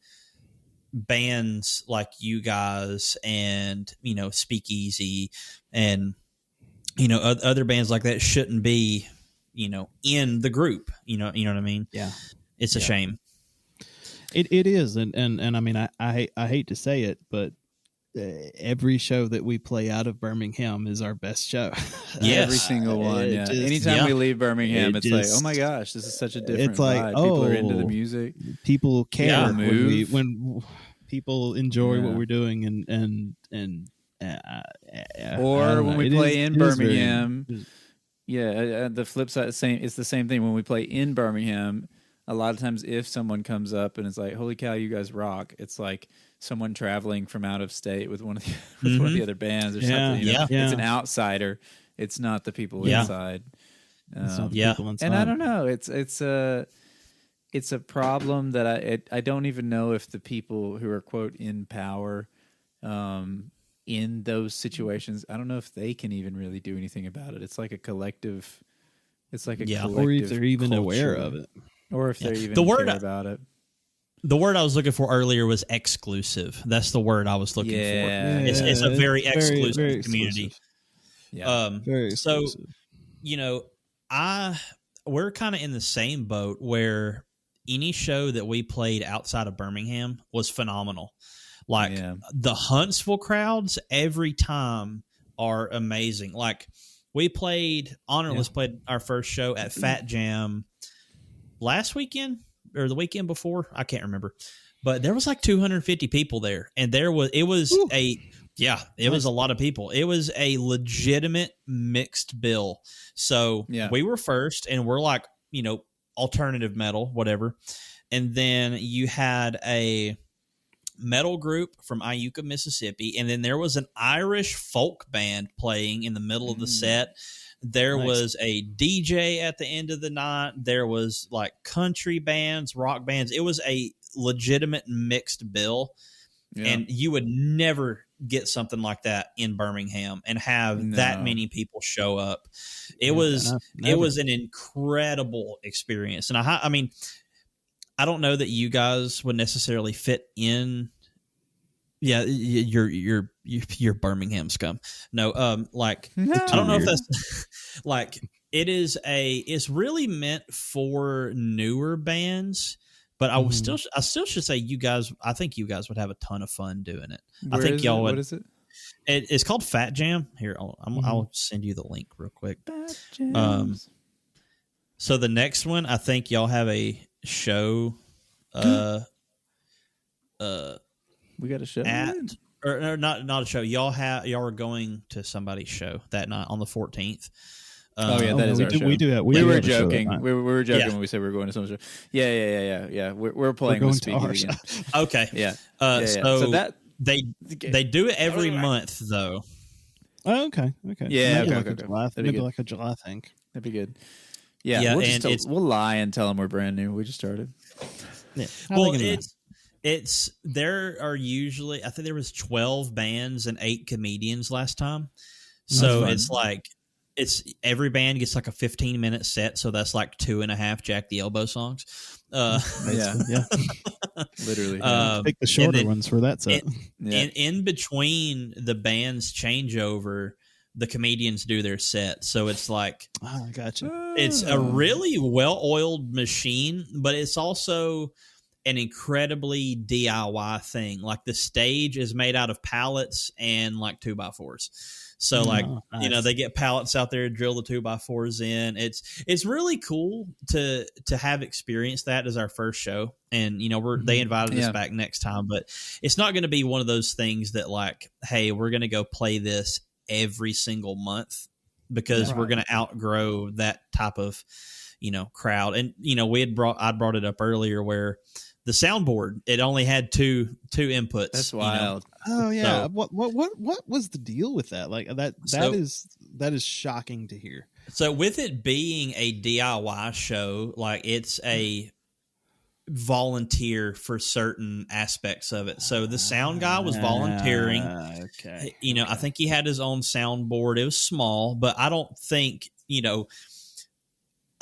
bands like you guys and Speakeasy and other bands like that shouldn't be in the group. You know what I mean? Yeah, it's a shame. It is, and I mean I hate to say it, but every show that we play out of Birmingham is our best show. Every single one. Anytime we leave Birmingham, it's like, oh my gosh, this is such a different vibe. People are into the music. People care people enjoy what we're doing, or when we play in Birmingham. Very, the flip side, it's the same thing when we play in Birmingham. A lot of times, if someone comes up and is like, "Holy cow, you guys rock!" It's like someone traveling from out of state with one of the other bands or something. It's an outsider. It's not the people inside. People inside. And I don't know. It's a problem that I don't even know if the people who are quote in power in those situations, I don't know if they can even really do anything about it. It's like a collective. It's like a collective or if they're even culture. aware of it. Or if they're even care about it. The word I was looking for earlier was exclusive. That's the word I was looking for. It's a very exclusive very community. Exclusive. Very exclusive. So, we're kind of in the same boat where any show that we played outside of Birmingham was phenomenal. Like the Huntsville crowds every time are amazing. Like we played, Honorless played our first show at Fat Jam last weekend or the weekend before, I can't remember, but there was like 250 people there, and it was a lot of people. It was a legitimate mixed bill. So we were first, and we're like, alternative metal, whatever. And then you had a metal group from Iuka, Mississippi, and then there was an Irish folk band playing in the middle of the set. There was a DJ at the end of the night. There was like country bands, rock bands. It was a legitimate mixed bill. And you would never get something like that in Birmingham and have that many people show up. It was an incredible experience. And I mean, I don't know that you guys would necessarily fit in. Yeah, you're Birmingham scum. No, I don't know if that's like it's really meant for newer bands, but I still should say I think you guys would have a ton of fun doing it. I think y'all would. What is it? It's called Fat Jam. Here, I'll send you the link real quick. Fat Jams. So the next one, I think y'all have a show. We got a show or not a show. Y'all are going to somebody's show that night on the 14th. That is our show. We do. We were joking. We were joking when we said we were going to some show. Yeah. We're playing with Speedy again. Okay. Yeah. So that they do it every month though. Oh, okay. Yeah. Maybe like a July thing. That'd be good. Yeah. We'll lie and tell them we're brand new. We just started. Yeah. Well, there are usually, I think there was 12 bands and 8 comedians last time. So it's like, every band gets like a 15-minute set. So that's like 2.5 Jack the Elbow songs. Literally. Pick the shorter ones for that set. In between the band's changeover, the comedians do their set. So it's like, I gotcha. It's a really well-oiled machine, but it's also an incredibly DIY thing. Like the stage is made out of pallets and like 2x4s. So nice. They get pallets out there, drill the 2x4s in. It's really cool to have experienced that as our first show. And, they invited us back next time, but it's not going to be one of those things that like, hey, we're going to go play this every single month because we're going to outgrow that type of, crowd. And, I brought it up earlier where the soundboard, it only had two inputs. That's wild. Oh yeah. So, what was the deal with that? Like that is shocking to hear. So with it being a DIY show, like it's a volunteer for certain aspects of it. So the sound guy was volunteering. Okay. I think he had his own soundboard. It was small, but I don't think,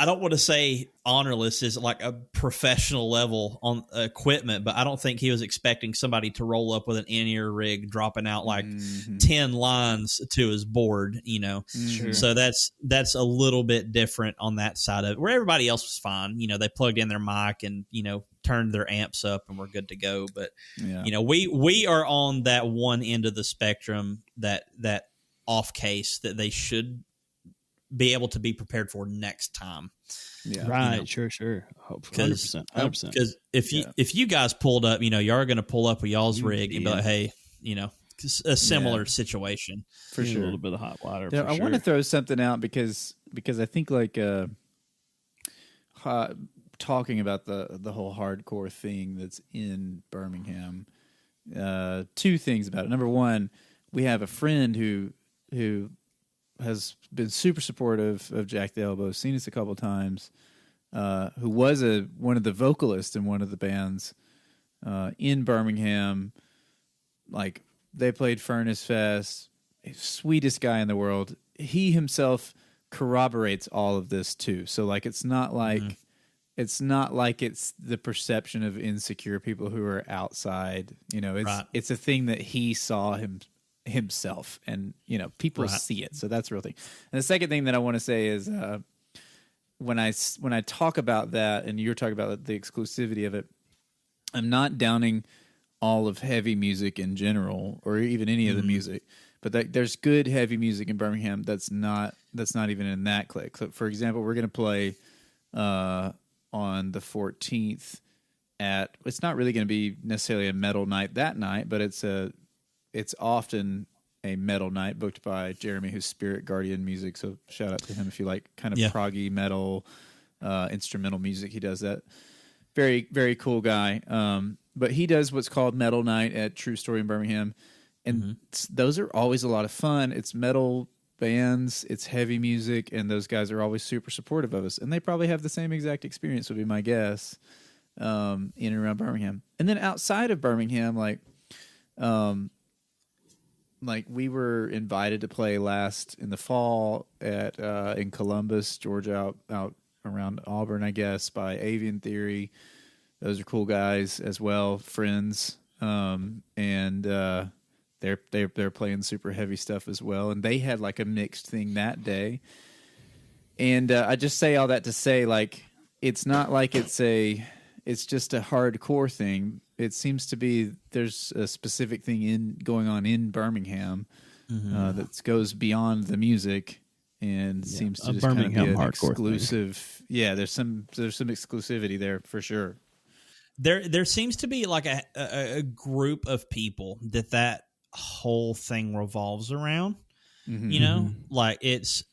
I don't want to say Honorless is like a professional level on equipment, but I don't think he was expecting somebody to roll up with an in-ear rig dropping out like 10 lines to his board, Sure. So that's a little bit different on that side of it, where everybody else was fine. They plugged in their mic and, turned their amps up and we're good to go. But, we are on that one end of the spectrum, that off case that they should be able to be prepared for next time. Yeah. Right. Sure. 100%. 100%. Because if you guys pulled up, you are going to pull up with y'all's rig and be like, hey, a similar situation for sure. A little bit of hot water. I want to throw something out because I think like talking about the whole hardcore thing that's in Birmingham. Two things about it. Number one, we have a friend who has been super supportive of Jack the Elbow, seen us a couple times, who was one of the vocalists in one of the bands in Birmingham. Like, they played Furnace Fest, sweetest guy in the world. He himself corroborates all of this too. So like, it's not like it's the perception of insecure people who are outside. It's a thing that he saw himself, and people see it. So that's a real thing. And the second thing that I want to say is when I talk about that, and you're talking about the exclusivity of it, I'm not downing all of heavy music in general, or even any of the music, but there's good heavy music in Birmingham that's not even in that clique. So for example, we're going to play on the 14th it's not really going to be necessarily a metal night that night, but it's often a metal night booked by Jeremy, who's Spirit Guardian Music. So shout out to him if you like kind of proggy metal, instrumental music. He does that. Very, very cool guy. But he does what's called Metal Night at True Story in Birmingham. And those are always a lot of fun. It's metal bands, it's heavy music, and those guys are always super supportive of us. And they probably have the same exact experience, would be my guess, in and around Birmingham. And then outside of Birmingham, like we were invited to play last in the fall at in Columbus, Georgia, out around Auburn, I guess, by Avian Theory. Those are cool guys as well, friends, and they're playing super heavy stuff as well. And they had like a mixed thing that day. And I just say all that to say, like, it's not like it's just a hardcore thing. It seems to be there's a specific thing going on in Birmingham that goes beyond the music. And seems to just kind of be an exclusive thing. Yeah, there's some exclusivity there for sure. There seems to be like a group of people that whole thing revolves around. Like it's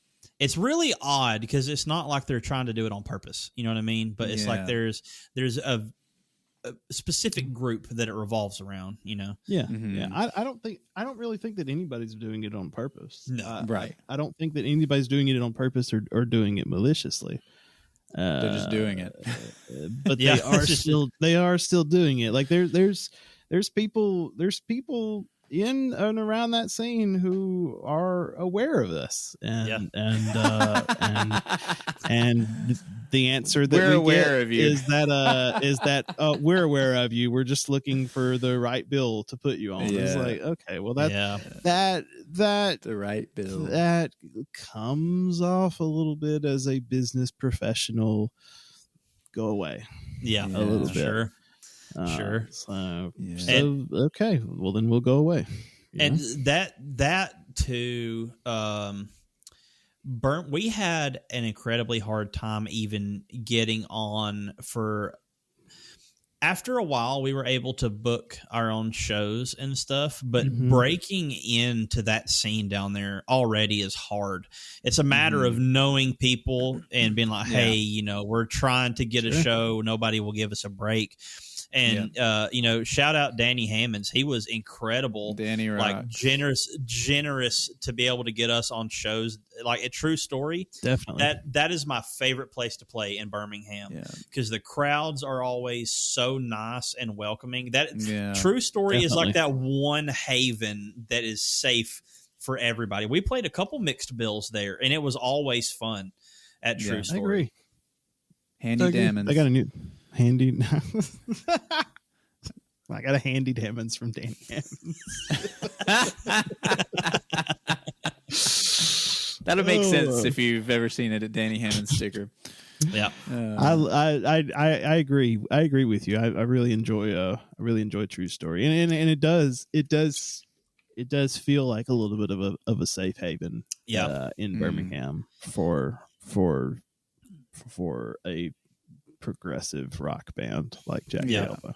really odd because it's not like they're trying to do it on purpose. You know what I mean? But it's like there's a specific group that it revolves around. Yeah. I don't really think that anybody's doing it on purpose. No, right. I don't think that anybody's doing it on purpose or doing it maliciously. They're just doing it, but they are still doing it. Like there's people in and around that scene who are aware of this, and the answer that we're aware of you is that we're aware of you. We're just looking for the right bill to put you on. It's like, okay, well that the right bill that comes off a little bit as a business professional. Go away, a little bit. Sure. So okay, well then we'll go away. And that too. We had an incredibly hard time even getting on for. After a while, we were able to book our own shows and stuff, but breaking into that scene down there already is hard. It's a matter of knowing people and being like, hey, we're trying to get a show. Nobody will give us a break. And, shout out Danny Hammonds. He was incredible. Danny like generous to be able to get us on shows like a True Story. Definitely. That is my favorite place to play in Birmingham because the crowds are always so nice and welcoming. True Story is like that one haven that is safe for everybody. We played a couple mixed bills there and it was always fun at True Story. I agree. Handy Dammons. I got a new handy. I got a handy Dammons from Danny Hammonds. That'll make sense if you've ever seen it at Danny Hammond's sticker. Yeah, I agree. I agree with you. I really enjoy True Story, and it does feel like a little bit of a safe haven. in Birmingham for for a progressive rock band like Jack the Elbow.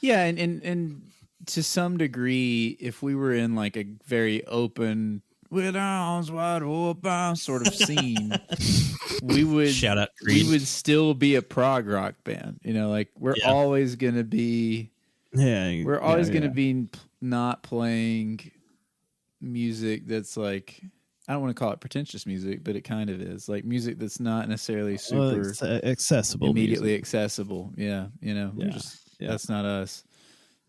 Yeah, and to some degree, if we were in like a very open, with arms wide open sort of scene, we would shout out Creed. We would still be a prog rock band. You know, like we're always going to be. Yeah, we're always going to be not playing music that's like, I don't want to call it pretentious music, but it kind of is, like music that's not necessarily super accessible, immediately music. accessible. Yeah, you know, that's not us.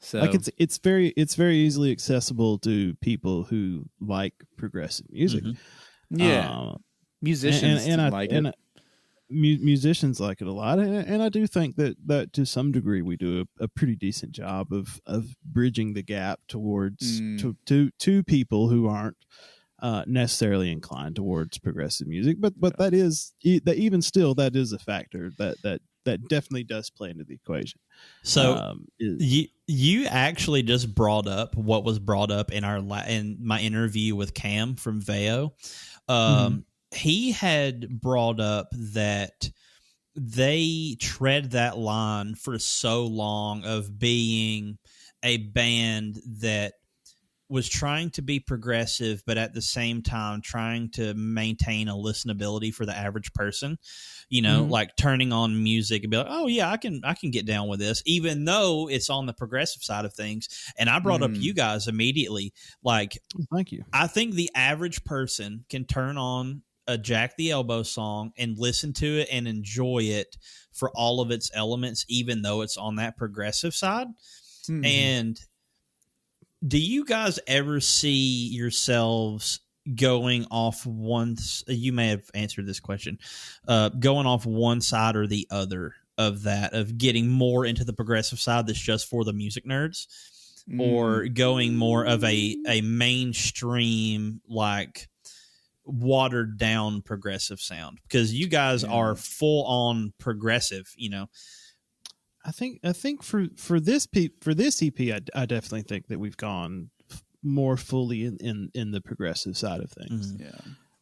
So like it's very easily accessible to people who like progressive music. Mm-hmm. Yeah, musicians like it. Musicians like it a lot, and I do think that to some degree we do a pretty decent job of bridging the gap towards to people who aren't necessarily inclined towards progressive music. But that is that even still that is a factor that definitely does play into the equation. So you actually just brought up what was brought up in in my interview with Cam from Veo. He had brought up that they tread that line for so long of being a band that was trying to be progressive, but at the same time trying to maintain a listenability for the average person, you know, like turning on music and be like, oh yeah, I can get down with this, even though it's on the progressive side of things. And I brought up you guys immediately. Like, thank you. I think the average person can turn on a Jack the Elbow song and listen to it and enjoy it for all of its elements, even though it's on that progressive side. And do you guys ever see yourselves going off you may have answered this question, going off one side or the other of that, of getting more into the progressive side that's just for the music nerds, or going more of a mainstream, like watered down progressive sound? Because you guys are full on progressive, you know. I think for this EP, I definitely think that we've gone more fully in the progressive side of things.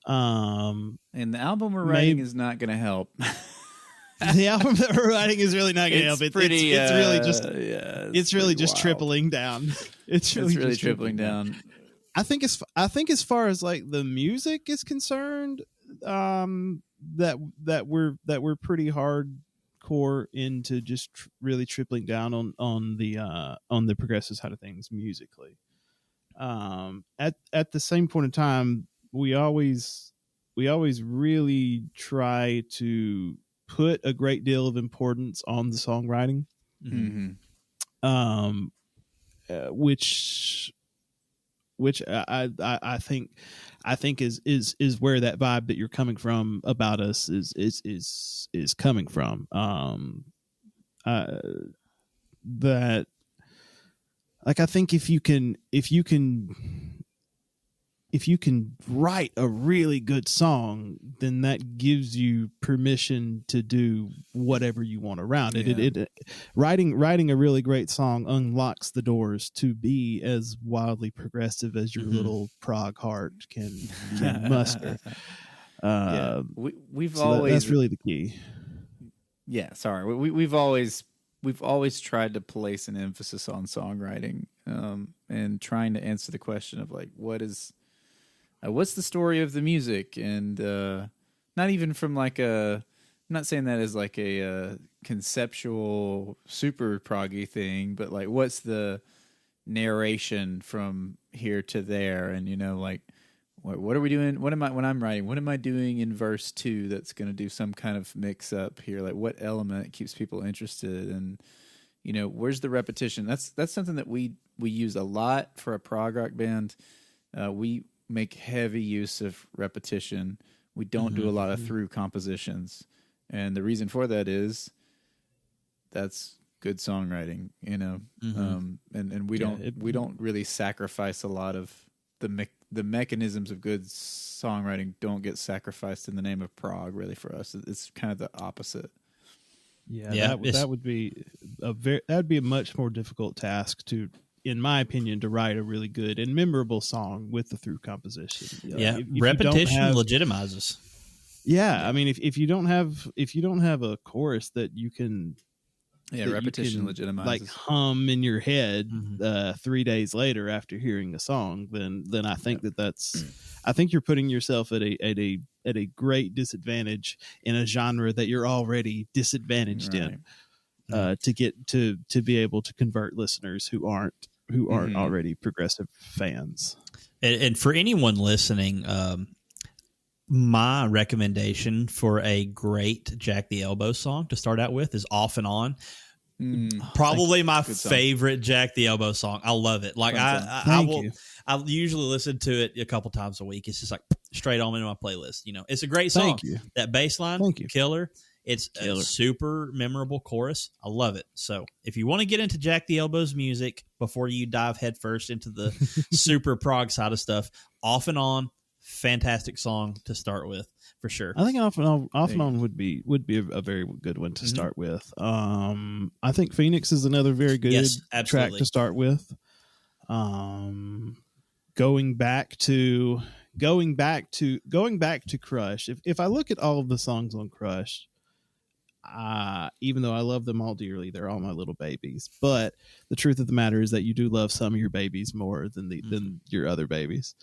And the album we're writing is not going to help. The album that we're writing is really not going to help. It's really just wild. Tripling down. It's really tripling down. I think as far as like the music is concerned, that we're pretty hardcore into just really tripling down on the progressive side of things musically. At the same point in time, we always really try to put a great deal of importance on the songwriting, which I think is where that vibe that you're coming from about us is coming from. That, like, I think if you can write a really good song, then that gives you permission to do whatever you want around it. Writing a really great song unlocks the doors to be as wildly progressive as your little prog heart can muster. We've always that's really the key. Yeah, sorry. We've always tried to place an emphasis on songwriting, and trying to answer the question of like, what's the story of the music, and not even from like I'm not saying that as like a conceptual super proggy thing, but like what's the narration from here to there, and you know, like what are we doing? When I'm writing, what am I doing in verse 2 that's going to do some kind of mix up here? Like what element keeps people interested, and you know, where's the repetition? That's something that we use a lot for a prog rock band. We make heavy use of repetition. We don't do a lot of through compositions, and the reason for that is that's good songwriting, you know. And we don't really sacrifice a lot of the mechanisms of good songwriting. Don't get sacrificed in the name of prog. Really, for us, it's kind of the opposite. That would be a much more difficult task to, in my opinion, to write a really good and memorable song with the through composition. Repetition legitimizes. I mean, if you don't have a chorus that you can repetition legitimizes, like hum in your head 3 days later after hearing a song, then I think I think you're putting yourself at a great disadvantage in a genre that you're already disadvantaged in, to get to be able to convert listeners who aren't already progressive fans. And for anyone listening, my recommendation for a great Jack the Elbow song to start out with is Off and On. Probably my favorite Jack the Elbow song. I love it. Like I usually listen to it a couple times a week. It's just like straight on into my playlist. You know, it's a great song. That bass line, killer. It's a super memorable chorus. I love it. So if you want to get into Jack the Elbow's music before you dive headfirst into the super prog side of stuff, Off and On, fantastic song to start with for sure. I think Off and On would be a very good one to start with. I think Phoenix is another very good track to start with. Going back to Crush. If I look at all of the songs on Crush, even though I love them all dearly, they're all my little babies. But the truth of the matter is that you do love some of your babies more than your other babies.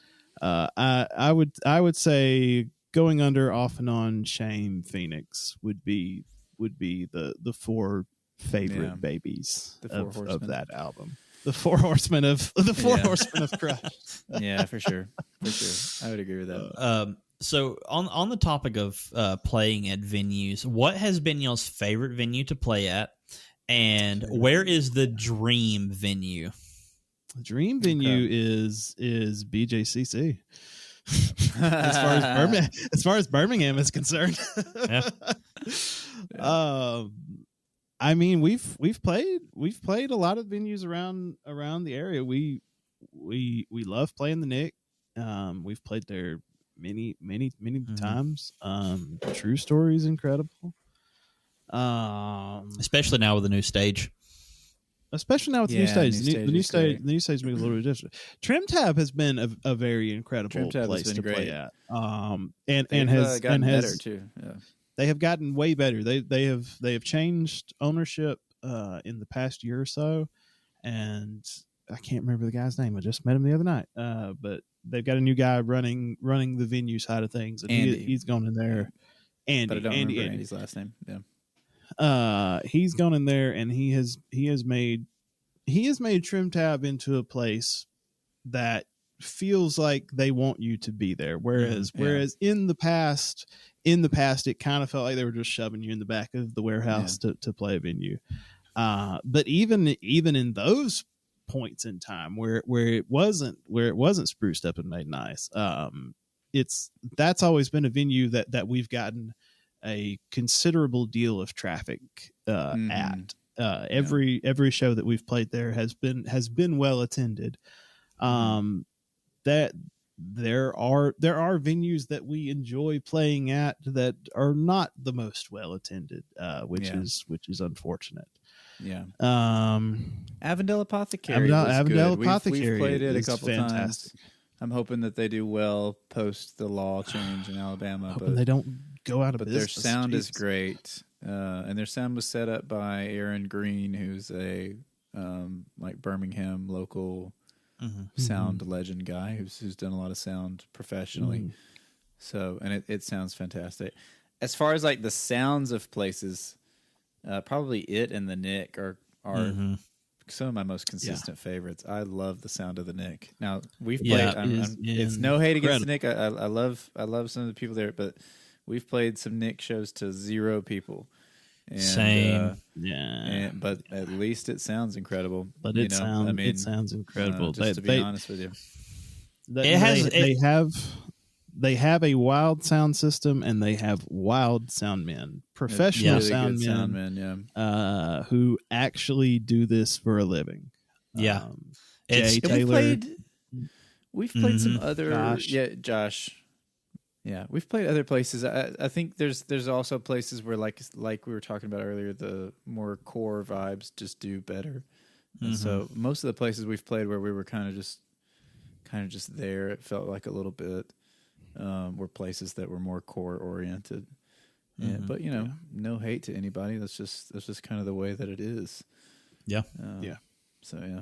I would say Going Under, Off and On, Shame, Phoenix would be the four favorite babies of that album. The four horsemen of Crush. Yeah, for sure. I would agree with that. So on the topic of playing at venues, what has been y'all's favorite venue to play at, and where is the dream venue? The dream venue is BJCC. as far as Birmingham is concerned. I mean, we've played a lot of venues around the area. We love playing the Nick. We've played there many times. True Story is incredible. Especially now with the new stage. Especially now with the new stage. The new stage makes a little bit different. Trim Tab has been a very incredible place to play at. And has gotten better too. Yeah. They have gotten way better. They have changed ownership in the past year or so, and I can't remember the guy's name. I just met him the other night. But they've got a new guy running the venue side of things, and he's gone in there. Andy, but I don't remember Andy's last name. Yeah. He's gone in there and he has made Trim Tab into a place that feels like they want you to be there. Whereas in the past it kind of felt like they were just shoving you in the back of the warehouse to play a venue. But even in those points in time where it wasn't spruced up and made nice, that's always been a venue that we've gotten a considerable deal of traffic at. Every show that we've played there has been well attended. That there are venues that we enjoy playing at that are not the most well attended, which is unfortunate. Yeah. Avondale Apothecary. We've played it a couple times. I'm hoping that they do well post the law change in Alabama. Hoping they don't go out of business. Their sound is great, and their sound was set up by Aaron Green, who's a like Birmingham local sound legend guy who's done a lot of sound professionally. So, and it sounds fantastic. As far as like the sounds of places, probably it and the Nick are some of my most consistent favorites. I love the sound of the Nick. Now we've played. It's no hate against the Nick. I love some of the people there, but we've played some Nick shows to 0 people. And, Same, but at least it sounds incredible. But it sounds incredible. Just to be honest with you, they have a wild sound system, and they have wild sound men, professional really sound men, who actually do this for a living. Yeah, Jay Taylor. We've played some other. Josh. Yeah, we've played other places. I think there's also places where like we were talking about earlier, the more core vibes just do better. And so most of the places we've played where we were kind of just there, it felt like a little bit were places that were more core oriented. Yeah, but no hate to anybody. That's just kind of the way that it is. Yeah. So yeah.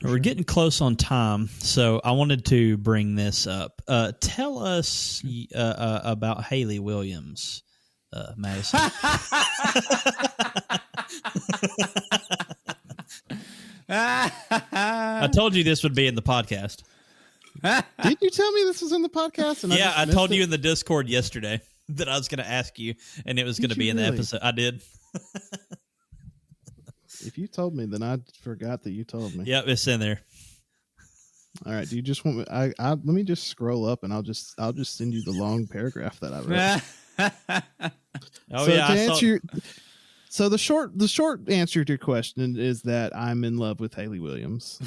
We're getting close on time, so I wanted to bring this up. Tell us about Hayley Williams, Madison. I told you this would be in the podcast. Did you tell me this was in the podcast? And I told you in the Discord yesterday that I was going to ask you, and it was going to be in the episode. I did. If you told me, then I forgot that you told me. Yep, it's in there. All right. Do you just want me? Let me just scroll up, and I'll just send you the long paragraph that I wrote. So the short answer to your question is that I'm in love with Hayley Williams,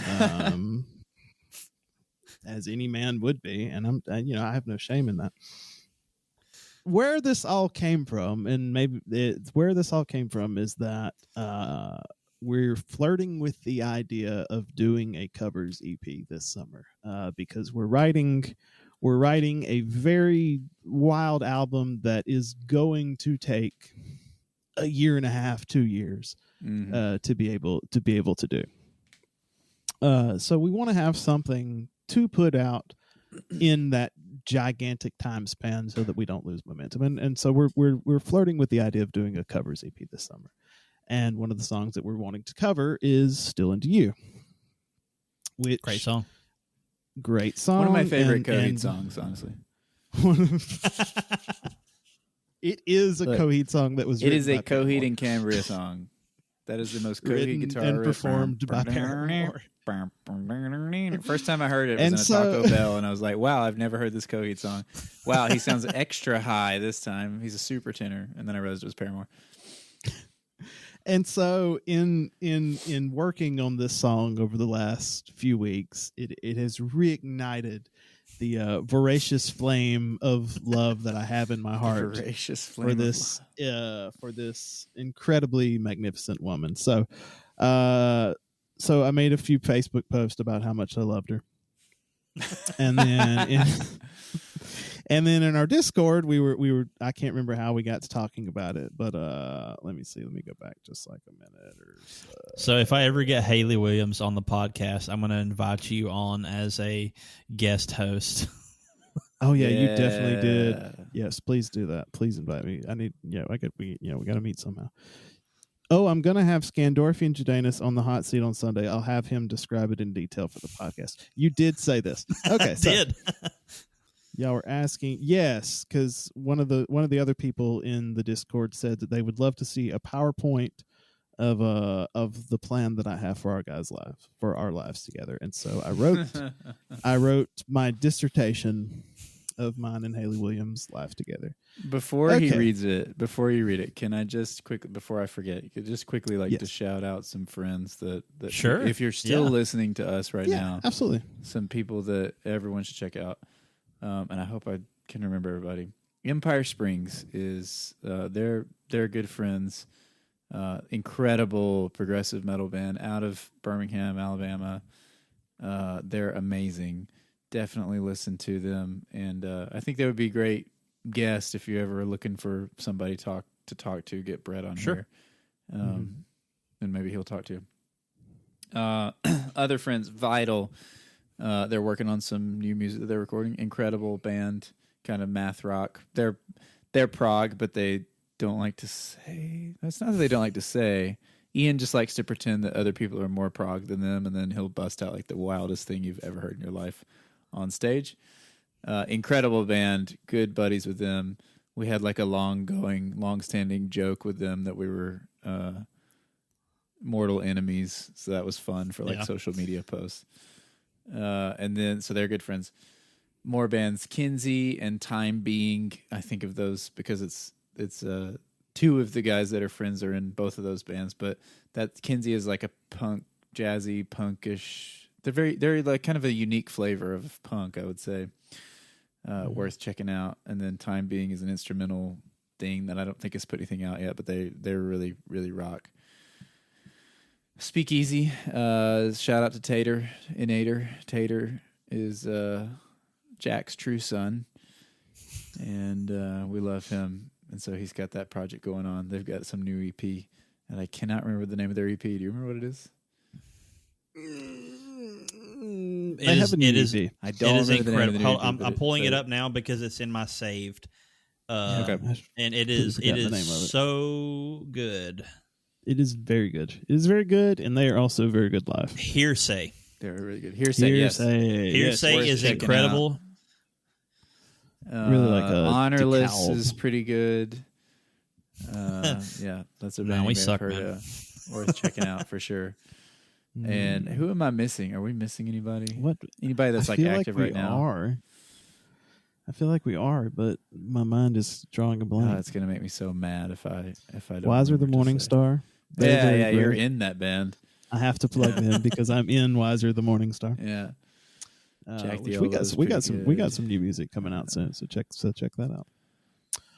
as any man would be, and I have no shame in that. Where this all came from, and where this all came from is that we're flirting with the idea of doing a covers EP this summer, because we're writing a very wild album that is going to take a year and a half, 2 years, to be able to do. So we want to have something to put out in that gigantic time span so that we don't lose momentum. And so we're flirting with the idea of doing a covers EP this summer. And one of the songs that we're wanting to cover is Still Into You. Which, great song. One of my favorite Coheed songs, honestly. It is a Coheed song that was written. It is a Coheed and Cambria song. That is the most Coheed guitar and performed by Paramore. First time I heard it was in a Taco Bell, and I was like, wow, I've never heard this Coheed song. Wow, he sounds extra high this time. He's a super tenor. And then I realized it was Paramore. And so in working on this song over the last few weeks, it has reignited the voracious flame of love that I have in my heart for this incredibly magnificent woman. So I made a few Facebook posts about how much I loved her. And then in our Discord, we were I can't remember how we got to talking about it, but let me go back just like a minute or so. So if I ever get Hayley Williams on the podcast, I'm going to invite you on as a guest host. Oh yeah, you definitely did. Yes, please do that. Please invite me. We got to meet somehow. Oh, I'm going to have Scandorfian Judanus on the hot seat on Sunday. I'll have him describe it in detail for the podcast. You did say this. Okay, so did. Y'all were asking, yes, because one of the other people in the Discord said that they would love to see a PowerPoint of the plan that I have for our lives together. And so I wrote my dissertation of mine and Hayley Williams' life together. Before you read it, can I just quickly, before I forget, you could just quickly to shout out some friends that sure, if you're still listening to us right now, absolutely, some people that everyone should check out. And I hope I can remember everybody. Empire Springs is they're good friends. Incredible progressive metal band out of Birmingham, Alabama. They're amazing. Definitely listen to them, and I think they would be a great guest if you're ever looking for somebody to talk to. Get Brett on here, and maybe he'll talk to you. Other friends, Vital. They're working on some new music that they're recording. Incredible band, kind of math rock. They're prog, but they don't like to say. That's not that they don't like to say. Ian just likes to pretend that other people are more prog than them, and then he'll bust out like the wildest thing you've ever heard in your life on stage. Incredible band, good buddies with them. We had like a long-standing joke with them that we were mortal enemies, so that was fun for social media posts. And then, so they're good friends. More bands, Kinsey and Time Being. I think of those because it's two of the guys that are friends are in both of those bands. But that Kinsey is like a punk, jazzy, punkish. They're like kind of a unique flavor of punk, I would say. Worth checking out. And then Time Being is an instrumental thing that I don't think has put anything out yet, but they're really, really rock. Speakeasy, shout out to Tater. Tater is Jack's true son. and we love him. And so he's got that project going on. They've got some new EP, and I cannot remember the name of their EP. Do you remember what it is? It is. I don't remember the name of the new EP, I'm pulling it up now because it's in my saved. Okay, and it is so good. It is very good. It is very good, and they are also very good live. Hearsay. They're really good. Hearsay is incredible. Really like Honorless is pretty good. Yeah, that's a band we suck, heard, man. worth checking out for sure. And who am I missing? Are we missing anybody? What? Anybody that's active right now? I feel like we are, but my mind is drawing a blank. It's gonna make me so mad if I don't. Wiser the Morning Star. Yeah, you're in that band. I have to plug them because I'm in Wiser the Morning Star. Yeah. We got some new music coming out soon, so check that out.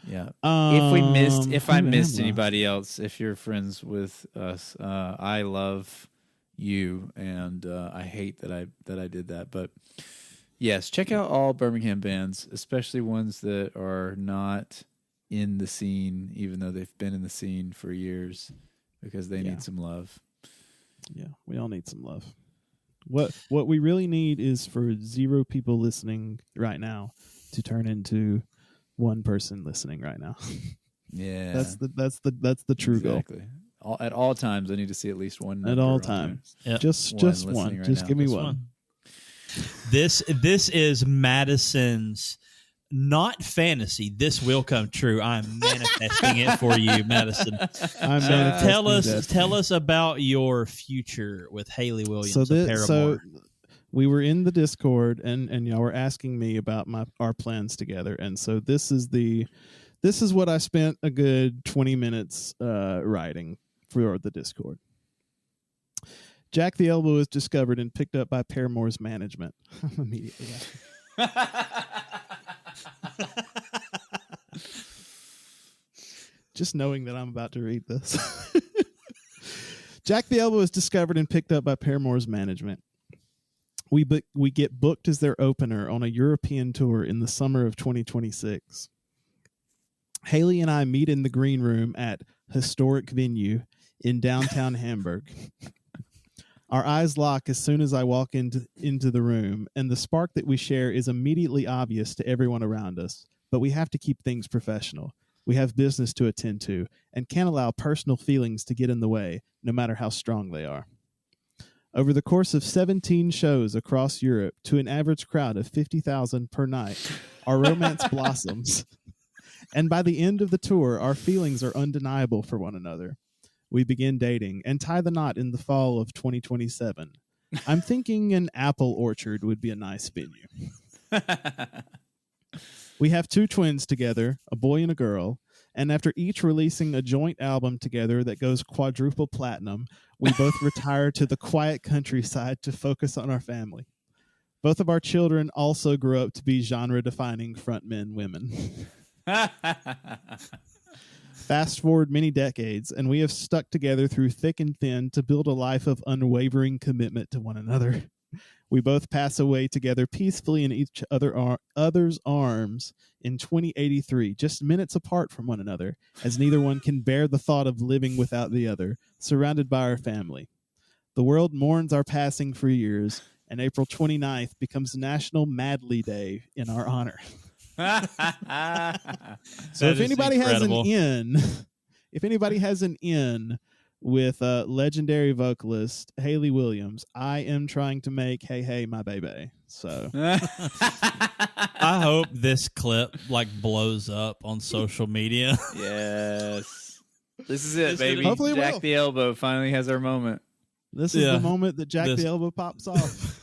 Yeah. If I missed anybody else, if you're friends with us, I love you, and I hate that I did that. But yes, check out all Birmingham bands, especially ones that are not in the scene, even though they've been in the scene for years, because they need some love. Yeah, we all need some love. What we really need is for 0 people listening right now to turn into 1 person listening right now. Yeah, that's the true goal. At all times, I need to see at least one. At all times, just one. Right just now. give me one. This is Madison's not fantasy. This will come true. I'm manifesting it for you, Madison. Tell us about your future with Hayley Williams. So we were in the Discord, and y'all were asking me about our plans together, and so this is what I spent a good 20 minutes writing for the Discord. Jack the Elbow is discovered and picked up by Paramore's management. Immediately. Just knowing that I'm about to read this. Jack the Elbow is discovered and picked up by Paramore's management. We get booked as their opener on a European tour in the summer of 2026. Hayley and I meet in the green room at Historic Venue in downtown Hamburg. Our eyes lock as soon as I walk into the room, and the spark that we share is immediately obvious to everyone around us. But we have to keep things professional. We have business to attend to, and can't allow personal feelings to get in the way, no matter how strong they are. Over the course of 17 shows across Europe, to an average crowd of 50,000 per night, our romance blossoms. And by the end of the tour, our feelings are undeniable for one another. We begin dating and tie the knot in the fall of 2027. I'm thinking an apple orchard would be a nice venue. We have 2 twins together, a boy and a girl, and after each releasing a joint album together that goes quadruple platinum, we both retire to the quiet countryside to focus on our family. Both of our children also grow up to be genre-defining frontmen women. Fast forward many decades, and we have stuck together through thick and thin to build a life of unwavering commitment to one another. We both pass away together peacefully in each other's arms in 2083, just minutes apart from one another, as neither one can bear the thought of living without the other, surrounded by our family. The world mourns our passing for years, and April 29th becomes National Madly Day in our honor. So if anybody has an in with legendary vocalist Hayley Williams, I am trying to make Hey Hey My Baby. So I hope this clip blows up on social media. Yes. This is it, baby. Hopefully Jack the Elbow finally has our moment. This is the moment that Jack the Elbow pops off.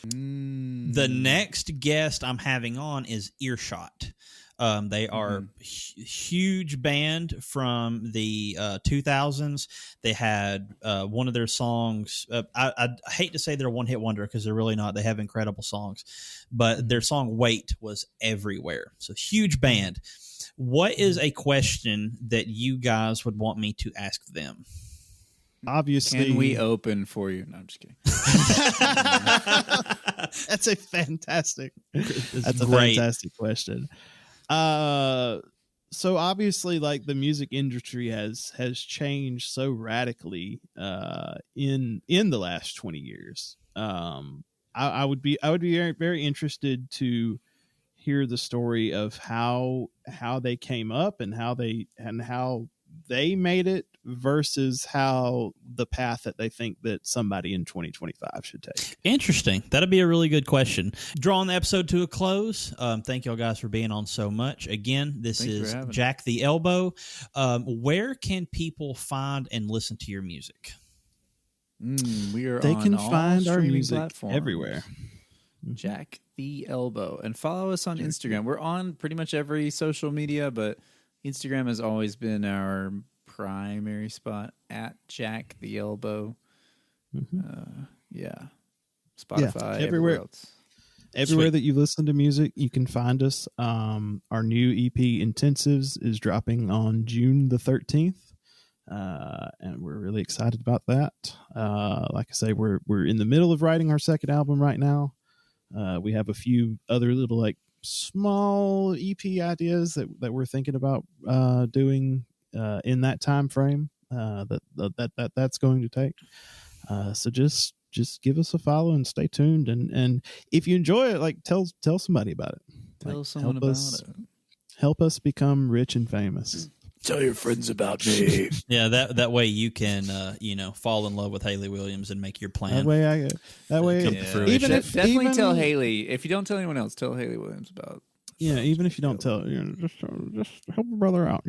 The next guest I'm having on is Earshot. They are huge band from the 2000s. They had one of their songs. I hate to say they're a one-hit wonder because they're really not. They have incredible songs. But their song Wait was everywhere. So huge band. What is a question that you guys would want me to ask them? Obviously, can we open for you? No, I'm just kidding. That's a fantastic question. So obviously, like the music industry has changed so radically in the last 20 years. I would be very, very interested to hear the story of how they came up and how they made it versus how the path that they think that somebody in 2025 should take. Interesting. That'd be a really good question. Drawing the episode to a close. Thank y'all guys for being on so much. Again, this is Jack the Elbow. Where can people find and listen to your music? They can find our music platforms everywhere. Jack the Elbow. And follow us on Instagram. We're on pretty much every social media, but Instagram has always been our primary spot at Jack the Elbow. Spotify, everywhere else. Everywhere that you listen to music, you can find us. Our new EP Intensives is dropping on June the 13th. And we're really excited about that. Like I say, we're in the middle of writing our second album right now. We have a few other little like small EP ideas that we're thinking about doing in that time frame that's going to take. So just give us a follow and stay tuned. And if you enjoy it, like tell somebody about it. Tell someone about it. Help us become rich and famous. Tell your friends about me. Yeah, that way you can fall in love with Hayley Williams and make your plan. That way definitely tell Hayley. If you don't tell anyone else, tell Hayley Williams about. Yeah, even if you don't tell, just help a brother out.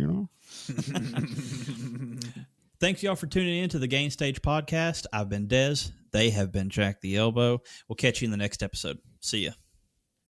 Thanks y'all for tuning in to the Gain Stage podcast. I've been Dez. They have been Jack the Elbow. We'll catch you in the next episode. See ya.